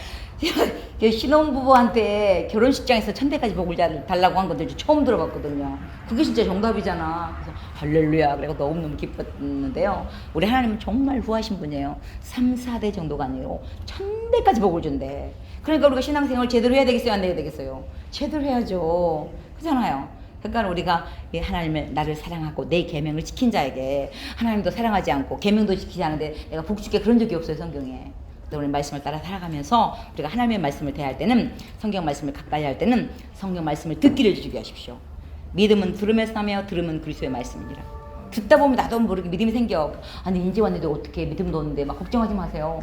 신혼부부한테 결혼식장에서 1000대까지 복을 달라고 한 것들 처음 들어봤거든요. 그게 진짜 정답이잖아. 그래서 할렐루야. 그래서 너무너무 기뻤는데요. 우리 하나님은 정말 후하신 분이에요. 3, 4대 정도가 아니고 1000대까지 복을 준대. 그러니까 우리가 신앙생활 제대로 해야 되겠어요? 안 해야 되겠어요? 제대로 해야죠. 그렇잖아요. 그러니까 우리가 하나님을 나를 사랑하고 내 계명을 지킨 자에게 하나님도 사랑하지 않고 계명도 지키지 않은데 내가 복 줄게 그런 적이 없어요. 성경에. 오늘 말씀을 따라 살아가면서 우리가 하나님의 말씀을 대할 때는 성경 말씀을 가까이 할 때는 성경 말씀을 듣기를 주게 하십시오. 믿음은 들음에서 나며 들음은 그리스도의 말씀이니라. 듣다 보면 나도 모르게 믿음이 생겨. 아니 이제 왔는데 어떻게 믿음도 없는데 막 걱정하지 마세요.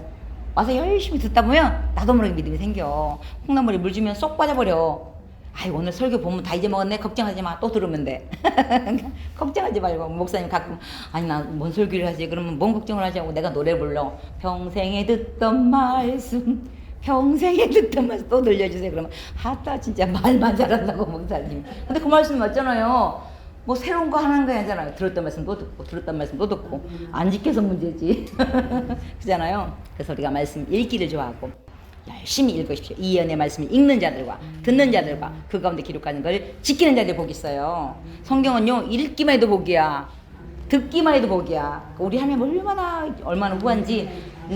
와서 열심히 듣다 보면 나도 모르게 믿음이 생겨. 콩나물에 물 주면 쏙 빠져버려. 아이 오늘 설교 보면 다 잊어먹었네. 걱정하지 마. 또 들으면 돼. 걱정하지 말고. 목사님 가끔 아니 나 뭔 설교를 하지. 그러면 뭔 걱정을 하지 하고 내가 노래 불러. 평생에 듣던 말씀 평생에 듣던 말씀 또 들려주세요. 그러면 하다 진짜 말만 잘한다고 목사님. 근데 그 말씀 맞잖아요. 뭐 새로운 거 하는 거 아니잖아요. 들었던 말씀 또 듣고 들었던 말씀 또 듣고 안 지켜서 문제지. 그잖아요. 그래서 우리가 말씀 읽기를 좋아하고 열심히 읽으십시오. 이 연의 말씀을 읽는 자들과 듣는 자들과 그 가운데 기록하는 걸 지키는 자들 복이 있어요. 성경은요 읽기만 해도 복이야. 듣기만 해도 복이야. 우리 하나님 얼마나 후한지.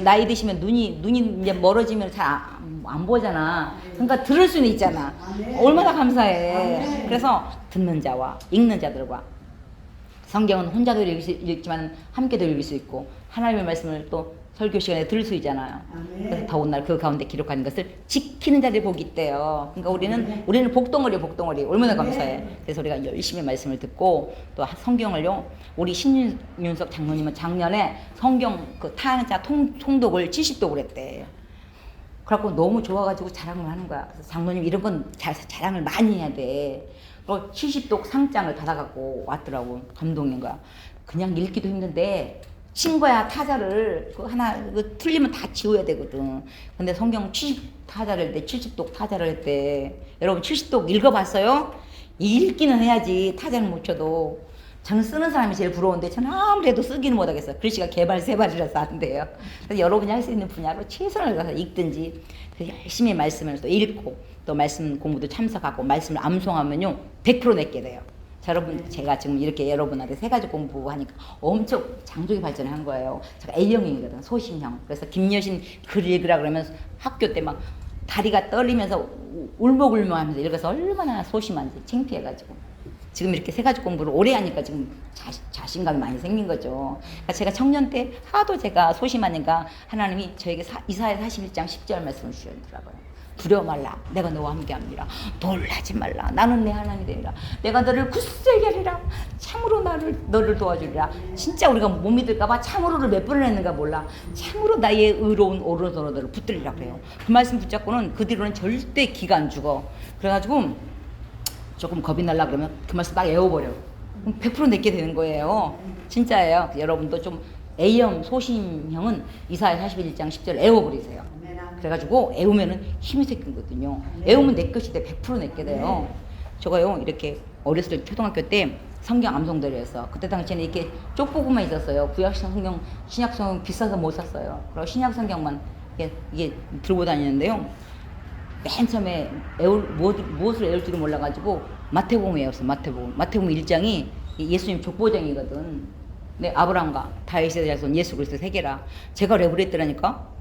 나이 드시면 눈이 이제 멀어지면 잘 안 보잖아. 그러니까 들을 수는 있잖아. 얼마나 감사해. 그래서 듣는 자와 읽는 자들과 성경은 혼자도 읽지만 함께도 읽을 수 있고 하나님의 말씀을 또 설교 시간에 들을 수 있잖아요. 그래서 더운 날 그 가운데 기록하는 것을 지키는 자들이 복이 있대요. 그러니까 우리는 복덩어리 얼마나 감사해. 그래서 우리가 열심히 말씀을 듣고 또 성경을요. 우리 신윤석 장로님은 작년에 성경 그 타양자 통독을 70독을 했대. 그래갖고 너무 좋아가지고 자랑을 하는 거야. 그래서 장로님 이런 건 자랑을 많이 해야 돼. 그리고 70독 상장을 받아갖고 왔더라고. 감동인 거야. 그냥 읽기도 힘든데 친거야 타자를 하나 틀리면 다 지워야 되거든. 근데 성경 70타자를 했대. 70독 타자를 했대. 여러분 70독 읽어봤어요? 읽기는 해야지. 타자는 못 쳐도. 저는 쓰는 사람이 제일 부러운데 저는 아무래도 쓰기는 못하겠어요. 글씨가 개발세발이라서 안 돼요. 그래서 여러분이 할 수 있는 분야로 최선을 다해서 읽든지 열심히 말씀을 또 읽고 또 말씀 공부도 참석하고 말씀을 암송하면요 100% 내게 돼요. 자, 여러분 제가 지금 이렇게 여러분한테 세 가지 공부하니까 엄청 장족이 발전한 거예요. 제가 A형이거든. 소심형. 그래서 김여신 글 읽으라 그러면 학교 때 막 다리가 떨리면서 울먹울먹하면서 읽어서 얼마나 소심한지 창피해가지고 지금 이렇게 세 가지 공부를 오래 하니까 지금 자신감이 많이 생긴 거죠. 그러니까 제가 청년 때 하도 제가 소심하니까 하나님이 저에게 이사야 41장 10절 말씀을 주시더라고요. 두려워 말라. 내가 너와 함께합니다. 놀라지 말라. 나는 내 하나님이 되리라. 내가 너를 굳세게 하리라. 참으로 너를 도와주리라. 진짜 우리가 못 믿을까봐 참으로를 몇 번을 했는가 몰라. 참으로 나의 의로운 오른손으로 너를 붙들리라 그래요. 그 말씀 붙잡고는 그 뒤로는 절대 기가 안 죽어. 그래가지고 조금 겁이 날라 그러면 그 말씀 딱 외워버려. 그럼 100% 내게 되는 거예요. 진짜예요. 여러분도 좀 A형 소심형은 이사야 41장 10절 외워버리세요. 그래가지고 애우면은 힘이 생기거든요. 애우면 내 것이 돼. 100% 내게 돼요. 저가요 이렇게 어렸을 때 초등학교 때 성경 암송대를 했어. 그때 당시에는 이렇게 쪽보고만 있었어요. 구약 성경, 신약 성경 비싸서 못 샀어요. 그리고 신약 성경만 이게 들고 다니는데요. 맨 처음에 무엇을 외울지도 몰라가지고 마태복음 외웠어. 마태복음 1장이 예수님 족보장이거든. 네, 아브라함과 다윗의 자손 예수 그리스도 세계라. 제가 랩을 했더라니까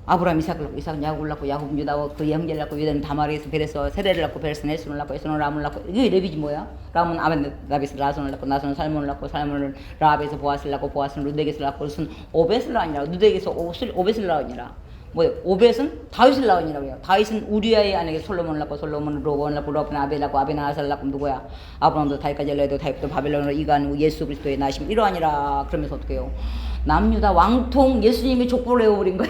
아브라함 이삭을 낳고 이삭은 야곱을 낳고 야곱은 유다와 그 형제를 낳고 유다는 다말에서 벨에서 세레를 낳고 벨에서 에스론을 낳고 에스론은 람을 낳고 이게 레비지 뭐야? 람은 아벤다비에서 나손을 낳고 나손은 살몬을 낳고 살몬은 라합에서 보아스를 낳고 보아스는 루덱에서 낳고 룻은 오벳을 낳으니라 루덱에서 오벳을 낳으니라 뭐예요? 오벳은 다윗을 낳으니라고 해요. 다윗은 우리아의 아내에게 솔로몬을 낳고 솔로몬은 로건을 낳고 로건은 아벨을 낳고 아벨은 아사를 낳고 누구야? 아브라함도 다윗까지 엘레도 다윗도 바벨론으로 이간 예수 그리스도의 나심 이러하니라. 그러면서 어떻게 해요? 남유다 왕통 예수님이 족보를 외워버린 거야.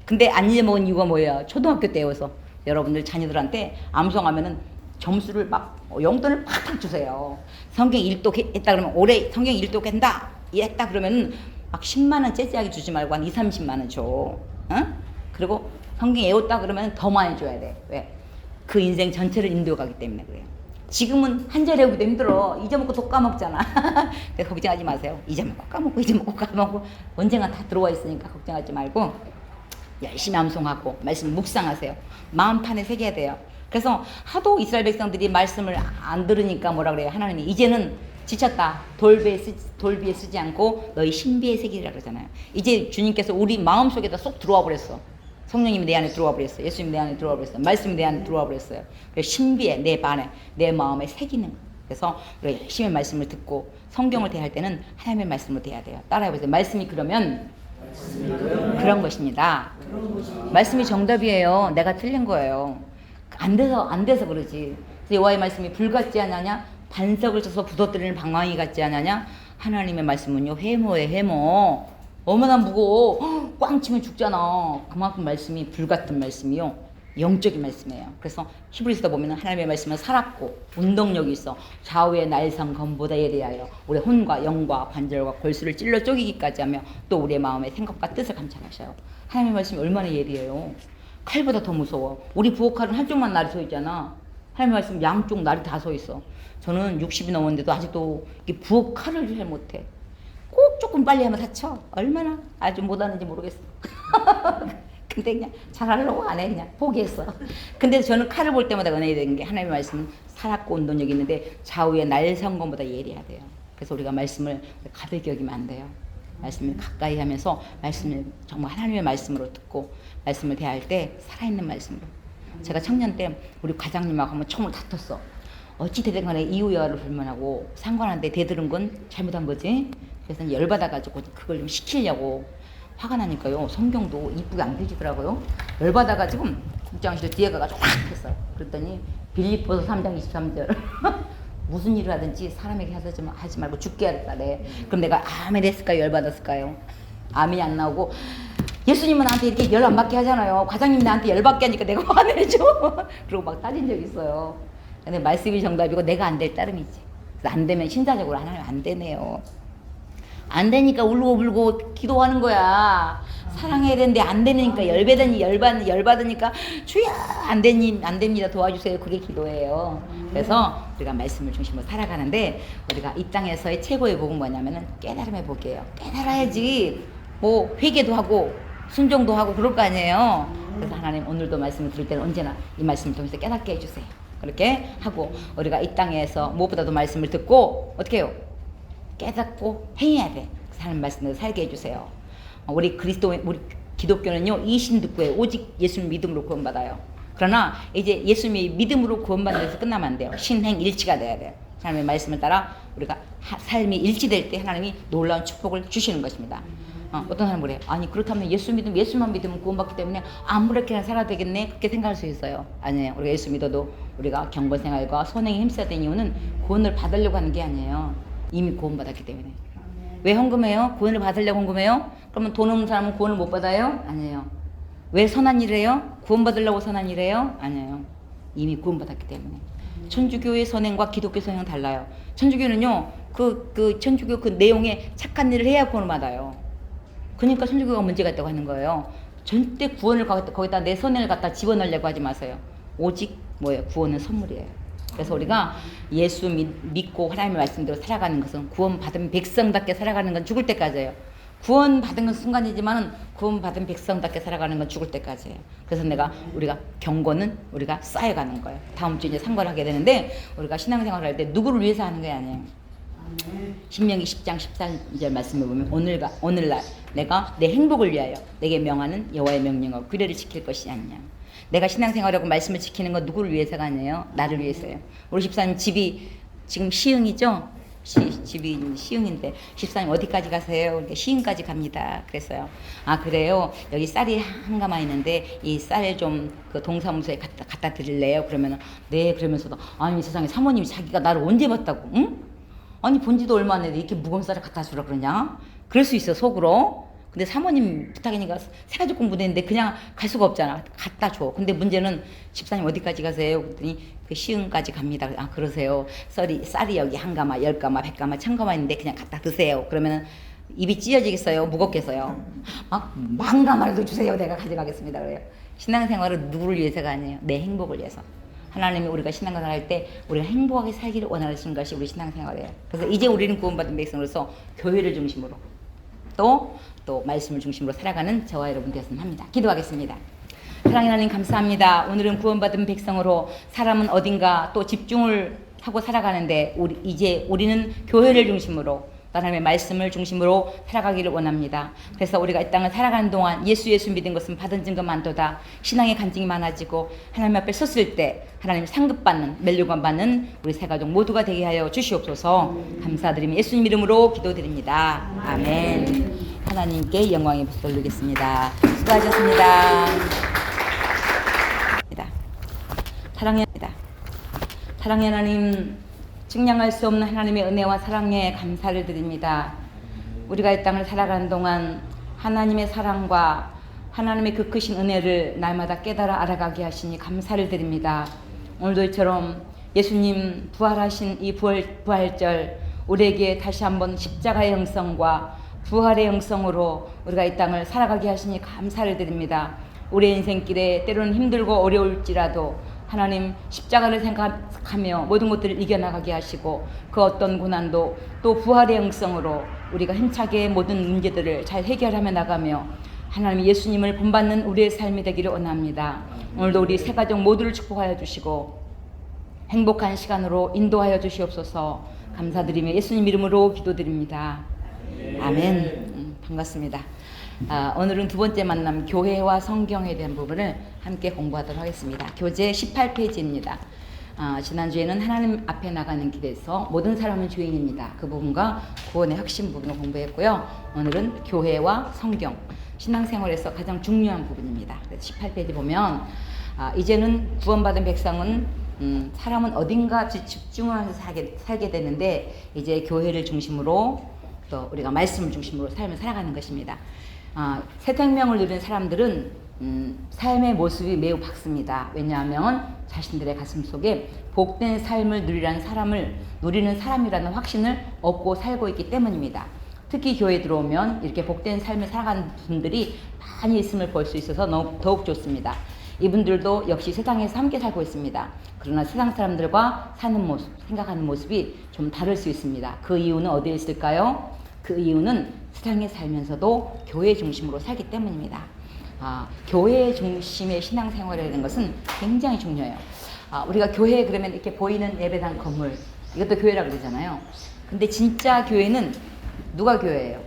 근데 안 잊어먹은 이유가 뭐예요? 초등학교 때여서 여러분들 자녀들한테 암송하면은 점수를 막 용돈을 팍팍 주세요. 성경 1독 했다 그러면 올해 성경 1독 한다 했다 그러면은 막 10만 원 째째하게 주지 말고 한 2, 30만 원 줘. 응? 그리고 성경 외웠다 그러면 더 많이 줘야 돼. 왜? 그 인생 전체를 인도가기 때문에 그래요. 지금은 한 절 외우기도 힘들어. 잊어먹고 또 까먹잖아. 그래서 걱정하지 마세요. 잊어먹고 까먹고 잊어먹고 까먹고 언젠가 다 들어와 있으니까 걱정하지 말고 열심히 암송하고 말씀 묵상하세요. 마음판에 새겨야 돼요. 그래서 하도 이스라엘 백성들이 말씀을 안 들으니까 뭐라 그래요? 하나님이 이제는 지쳤다. 돌비에 쓰지 않고 너희 신비에 새기리라 그러잖아요. 이제 주님께서 우리 마음속에다 쏙 들어와 버렸어. 성령님이 내 안에 들어와 버렸어요. 예수님이 내 안에 들어와 버렸어요. 말씀이 내 안에 들어와 버렸어요. 그래서 신비에 내 반에 내 마음에 새기는 거예요. 그래서 우리가 열심히 말씀을 듣고 성경을 대할 때는 하나님의 말씀으로 대해야 돼요. 따라해보세요. 말씀이 그러면 그런 것입니다. 말씀이 정답이에요. 내가 틀린 거예요. 안 돼서 그러지. 여호와의 말씀이 불 같지 않느냐? 반석을 쳐서 부서뜨리는 방망이 같지 않느냐? 하나님의 말씀은요 회모에 회모. 얼마나 무거워. 꽝 치면 죽잖아. 그만큼 말씀이 불 같은 말씀이요 영적인 말씀이에요. 그래서 히브리서도 보면 하나님의 말씀은 살았고 운동력이 있어 좌우의 날성 검보다 예리하여 우리 혼과 영과 관절과 골수를 찔러 쪼개기까지 하며 또 우리의 마음의 생각과 뜻을 감찰하셔요. 하나님의 말씀이 얼마나 예리해요. 칼보다 더 무서워. 우리 부엌칼은 한쪽만 날이 서 있잖아. 하나님의 말씀 양쪽 날이 다 서 있어. 저는 60이 넘었는데도 아직도 부엌칼을 잘 못해. 꼭 조금 빨리 하면 다쳐. 얼마나 아주 못하는지 모르겠어. 근데 그냥 잘하려고 안 해. 그냥 포기했어. 근데 저는 칼을 볼 때마다 은혜가 되는 게 하나님의 말씀은 살았고 운동력이 있는데 좌우의 날성검보다 예리하대요. 그래서 우리가 말씀을 가볍게 여기면 안 돼요. 말씀을 가까이 하면서 말씀을 정말 하나님의 말씀으로 듣고 말씀을 대할 때 살아있는 말씀으로. 제가 청년 때 우리 과장님하고 한번 총을 다퉜어. 어찌 되든 간에 이유야를 불문하고 상관한데 대들은 건 잘못한 거지. 그래서 열받아가지고 그걸 좀 시키려고 화가 나니까요. 성경도 이쁘게 안 펴지더라고요. 열받아가지고 국장실 뒤에 가가지고 확 했어요. 그랬더니 빌립보서 3장 23절 무슨 일을 하든지 사람에게 하지 말고 죽게 하랬다. 네. 그럼 내가 아멘 했을까요? 열받았을까요? 아멘이 안 나오고 예수님은 나한테 이렇게 열 안 받게 하잖아요. 과장님이 나한테 열 받게 하니까 내가 화내죠. 그러고 막 따진 적이 있어요. 근데 말씀이 정답이고 내가 안 될 따름이지. 그래서 안 되면 신사적으로 하나님 안 되네요. 안 되니까 울고불고 기도하는 거야. 사랑해야 되는데 안 되니까 열받으니까 주여 안 됩니다 도와주세요. 그게 기도예요. 그래서 우리가 말씀을 중심으로 살아가는데 우리가 이 땅에서의 최고의 복은 뭐냐면은 깨달음의 복이에요. 깨달아야지 뭐 회개도 하고 순종도 하고 그럴 거 아니에요. 그래서 하나님 오늘도 말씀을 들을 때는 언제나 이 말씀을 통해서 깨닫게 해주세요. 그렇게 하고 우리가 이 땅에서 무엇보다도 말씀을 듣고 어떻게 해요? 깨닫고 행해야 돼. 하나님 말씀을 살게 해주세요. 우리 기독교는요 이신 듣고에 오직 예수님 믿음으로 구원받아요. 그러나 이제 예수님이 믿음으로 구원받는 데서 끝나면 안 돼요. 신행 일치가 돼야 돼요. 하나님의 말씀을 따라 우리가 삶이 일치될 때 하나님이 놀라운 축복을 주시는 것입니다. 어떤 사람은 그래요. 아니 그렇다면 예수만 믿으면 구원받기 때문에 아무렇게나 살아야 되겠네 그렇게 생각할 수 있어요. 아니에요. 우리가 예수 믿어도 우리가 경건생활과 선행에 힘써야 되는 이유는 구원을 받으려고 하는 게 아니에요. 이미 구원받았기 때문에. 왜 헌금해요? 구원을 받으려고 헌금해요? 그러면 돈 없는 사람은 구원을 못 받아요? 아니에요. 왜 선한 일 해요? 구원 받으려고 선한 일 해요? 아니에요. 이미 구원받았기 때문에. 천주교의 선행과 기독교 선행은 달라요. 천주교는요 천주교 그 내용에 착한 일을 해야 구원을 받아요. 그러니까 천주교가 문제가 있다고 하는 거예요. 절대 구원을 거기다 내 선행을 갖다 집어넣으려고 하지 마세요. 오직 뭐예요? 구원은 선물이에요. 그래서 우리가 예수 믿고 하나님의 말씀대로 살아가는 것은 구원받은 백성답게 살아가는 건 죽을 때까지예요. 구원받은 건 순간이지만 구원받은 백성답게 살아가는 건 죽을 때까지예요. 그래서 우리가 경건은 우리가 쌓여가는 거예요. 다음 주에 이제 상관하게 되는데 우리가 신앙생활을 할 때 누구를 위해서 하는 게 아니에요. 신명기 10장 14절 말씀을 보면 오늘날 내가 내 행복을 위하여 내게 명하는 여호와의 명령과 규례를 지킬 것이 아니냐. 내가 신앙생활하고 말씀을 지키는 건 누구를 위해서가 아니에요. 나를 위해서요. 우리 집사님 집이 지금 시흥이죠? 집이 시흥인데 집사님 어디까지 가세요? 시흥까지 갑니다. 그랬어요. 아 그래요? 여기 쌀이 한 가마 있는데 이 쌀 좀 그 동사무소에 갖다 드릴래요? 그러면 네 그러면서도 아니 세상에 사모님이 자기가 나를 언제 봤다고? 응? 아니 본지도 얼마 안 됐는데 이렇게 무거운 쌀을 갖다 주라 그러냐? 그럴 수 있어 속으로. 근데 사모님 부탁이니까 새가족 공부되는데 그냥 갈 수가 없잖아. 갖다 줘. 근데 문제는 집사님 어디까지 가세요? 그랬더니 그 시흥까지 갑니다. 아 그러세요. 쌀이 여기 한 가마, 10가마, 100가마, 1000가마 있는데 그냥 갖다 드세요. 그러면은 입이 찢어지겠어요? 무겁겠어요? 막 10,000가마를 주세요. 내가 가져가겠습니다. 그래요. 신앙생활은 누구를 위해서가 아니에요. 내 행복을 위해서. 하나님이 우리가 신앙생활 할 때 우리가 행복하게 살기를 원하시는 것이 우리 신앙생활이에요. 그래서 이제 우리는 구원받은 백성으로서 교회를 중심으로 또 말씀을 중심으로 살아가는 저와 여러분 되었으면 합니다. 기도하겠습니다. 사랑하는 하나님 감사합니다. 오늘은 구원받은 백성으로 사람은 어딘가 또 집중을 하고 살아가는데 이제 우리는 교회를 중심으로 하나님의 말씀을 중심으로 살아가기를 원합니다. 그래서 우리가 이 땅을 살아가는 동안 예수 믿은 것은 받은 증거 많도다. 신앙의 간증이 많아지고 하나님 앞에 섰을 때 하나님 상급받는 멸류관 받는 우리 새 가족 모두가 되게 하여 주시옵소서. 감사드리며 예수님 이름으로 기도드립니다. 아멘. 하나님께 영광의 박수 올리겠습니다. 수고하셨습니다. 사랑의 하나님, 측량할 수 없는 하나님의 은혜와 사랑에 감사를 드립니다. 우리가 이 땅을 살아가는 동안 하나님의 사랑과 하나님의 그 크신 은혜를 날마다 깨달아 알아가게 하시니 감사를 드립니다. 오늘도 이처럼 예수님 부활하신 이 부활절 우리에게 다시 한번 십자가의 형성과 부활의 형성으로 우리가 이 땅을 살아가게 하시니 감사를 드립니다. 우리의 인생길에 때로는 힘들고 어려울지라도 하나님 십자가를 생각하며 모든 것들을 이겨나가게 하시고 그 어떤 고난도 또 부활의 형성으로 우리가 힘차게 모든 문제들을 잘 해결하며 나가며 하나님 예수님을 본받는 우리의 삶이 되기를 원합니다. 오늘도 우리 새 가족 모두를 축복하여 주시고 행복한 시간으로 인도하여 주시옵소서. 감사드리며 예수님 이름으로 기도드립니다. 아멘. 반갑습니다. 오늘은 두 번째 만남 교회와 성경에 대한 부분을 함께 공부하도록 하겠습니다. 교재 18페이지입니다. 지난주에는 하나님 앞에 나가는 길에서 모든 사람은 주인입니다. 그 부분과 구원의 핵심 부분을 공부했고요. 오늘은 교회와 성경, 신앙생활에서 가장 중요한 부분입니다. 18페이지 보면 이제는 구원받은 백성은 사람은 어딘가 집중하면서 살게 되는데 이제 교회를 중심으로 또 우리가 말씀을 중심으로 삶을 살아가는 것입니다. 새 생명을 누리는 사람들은 삶의 모습이 매우 밝습니다. 왜냐하면 자신들의 가슴 속에 복된 삶을 누리는 사람이라는 확신을 얻고 살고 있기 때문입니다. 특히 교회에 들어오면 이렇게 복된 삶을 살아가는 분들이 많이 있음을 볼 수 있어서 더욱 좋습니다. 이분들도 역시 세상에서 함께 살고 있습니다. 그러나 세상 사람들과 사는 모습, 생각하는 모습이 좀 다를 수 있습니다. 그 이유는 어디에 있을까요? 그 이유는 세상에 살면서도 교회 중심으로 살기 때문입니다. 교회 중심의 신앙생활이라는 것은 굉장히 중요해요. 우리가 교회 그러면 이렇게 보이는 예배당 건물, 이것도 교회라고 그러잖아요. 근데 진짜 교회는 누가 교회예요?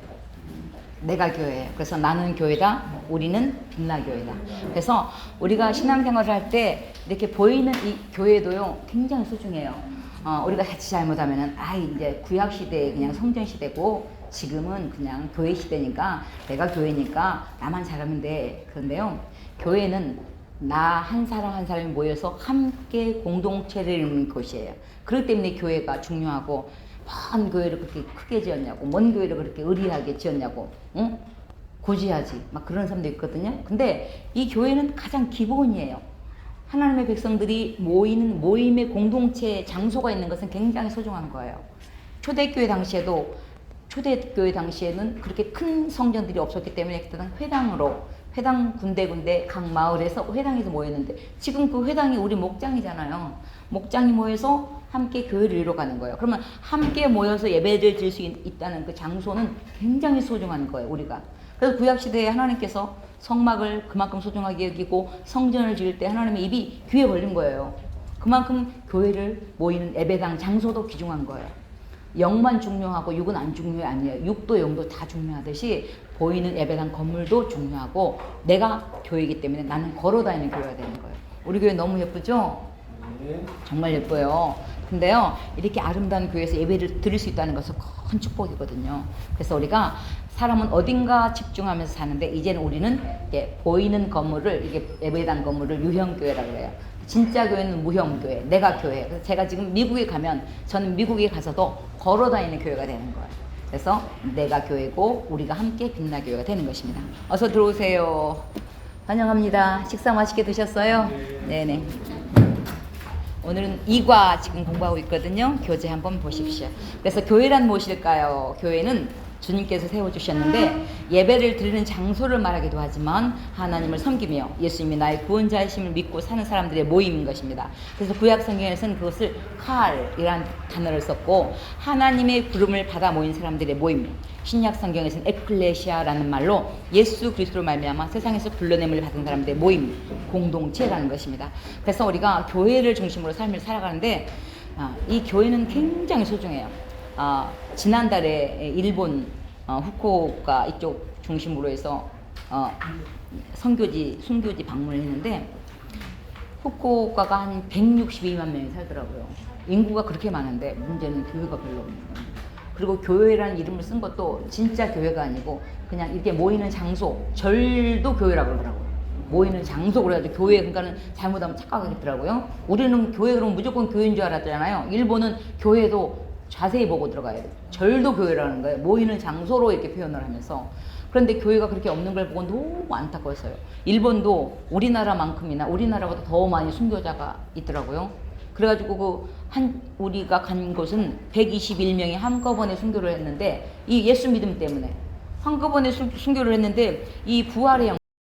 내가 교회예요. 그래서 나는 교회다, 우리는 빛나 교회다. 그래서 우리가 신앙생활을 할 때 이렇게 보이는 이 교회도요 굉장히 소중해요. 우리가 자칫 잘못하면은 이제 구약 시대에 그냥 성전 시대고 지금은 그냥 교회 시대니까 내가 교회니까 나만 잘하면 돼. 그런데요, 교회는 나 한 사람 한 사람이 모여서 함께 공동체를 이루는 곳이에요. 그렇기 때문에 교회가 중요하고 먼 교회를 그렇게 크게 지었냐고, 먼 교회를 그렇게 의리하게 지었냐고, 응? 고지하지 막 그런 사람도 있거든요. 근데 이 교회는 가장 기본이에요. 하나님의 백성들이 모이는 모임의 공동체 장소가 있는 것은 굉장히 소중한 거예요. 초대교회 당시에는 그렇게 큰 성전들이 없었기 때문에 그때는 회당 군데 각 마을에서 회당에서 모였는데 지금 그 회당이 우리 목장이잖아요. 목장이 모여서 함께 교회를 이뤄가는 거예요. 그러면 함께 모여서 예배를 드릴 수 있다는 그 장소는 굉장히 소중한 거예요, 우리가. 그래서 구약시대에 하나님께서 성막을 그만큼 소중하게 여기고 성전을 지을 때 하나님의 입이 귀에 걸린 거예요. 그만큼 교회를 모이는 예배당 장소도 귀중한 거예요. 영만 중요하고 육은 안 중요해 아니에요. 육도 영도 다 중요하듯이 보이는 예배당 건물도 중요하고 내가 교회이기 때문에 나는 걸어다니는 교회가 되는 거예요. 우리 교회 너무 예쁘죠? 정말 예뻐요. 근데요, 이렇게 아름다운 교회에서 예배를 드릴 수 있다는 것은 큰 축복이거든요. 그래서 우리가 사람은 어딘가 집중하면서 사는데 이제는 우리는 보이는 건물을, 이게 예배당 건물을 유형교회라고 해요. 진짜 교회는 무형교회, 내가 교회. 그래서 제가 지금 미국에 가면 저는 미국에 가서도 걸어다니는 교회가 되는 거예요. 그래서 내가 교회고 우리가 함께 빛나 교회가 되는 것입니다. 어서 들어오세요. 환영합니다. 식사 맛있게 드셨어요? 네네. 오늘은 2과 지금 공부하고 있거든요. 교재 한번 보십시오. 그래서 교회란 무엇일까요? 교회는 주님께서 세워주셨는데 예배를 드리는 장소를 말하기도 하지만 하나님을 섬기며 예수님이 나의 구원자이심을 믿고 사는 사람들의 모임인 것입니다. 그래서 구약 성경에서는 그것을 칼이라는 단어를 썼고 하나님의 부름을 받아 모인 사람들의 모임, 신약 성경에서는 에클레시아라는 말로 예수 그리스도로 말미암아 세상에서 불러냄을 받은 사람들의 모임, 공동체라는 것입니다. 그래서 우리가 교회를 중심으로 삶을 살아가는데 이 교회는 굉장히 소중해요. 지난달에 일본 후쿠오카 이쪽 중심으로 해서 순교지 방문을 했는데 후쿠오카가 한 162만 명이 살더라고요. 인구가 그렇게 많은데 문제는 교회가 별로 없는 거예요. 그리고 교회라는 이름을 쓴 것도 진짜 교회가 아니고 그냥 이렇게 모이는 장소, 절도 교회라고 그러더라고요. 모이는 장소 그래가지고 교회, 그러니까는 잘못하면 착각하겠더라고요. 우리는 교회 그러면 무조건 교회인 줄 알았잖아요. 일본은 교회도 자세히 보고 들어가야 돼요. 절도 교회라는 거예요. 모이는 장소로 이렇게 표현을 하면서. 그런데 교회가 그렇게 없는 걸 보고 너무 안타까웠어요. 일본도 우리나라만큼이나 우리나라보다 더 많이 순교자가 있더라고요. 그래가지고 우리가 간 곳은 121명이 한꺼번에 순교를 했는데 이 예수 믿음 때문에 한꺼번에 순교를 했는데 이 부활의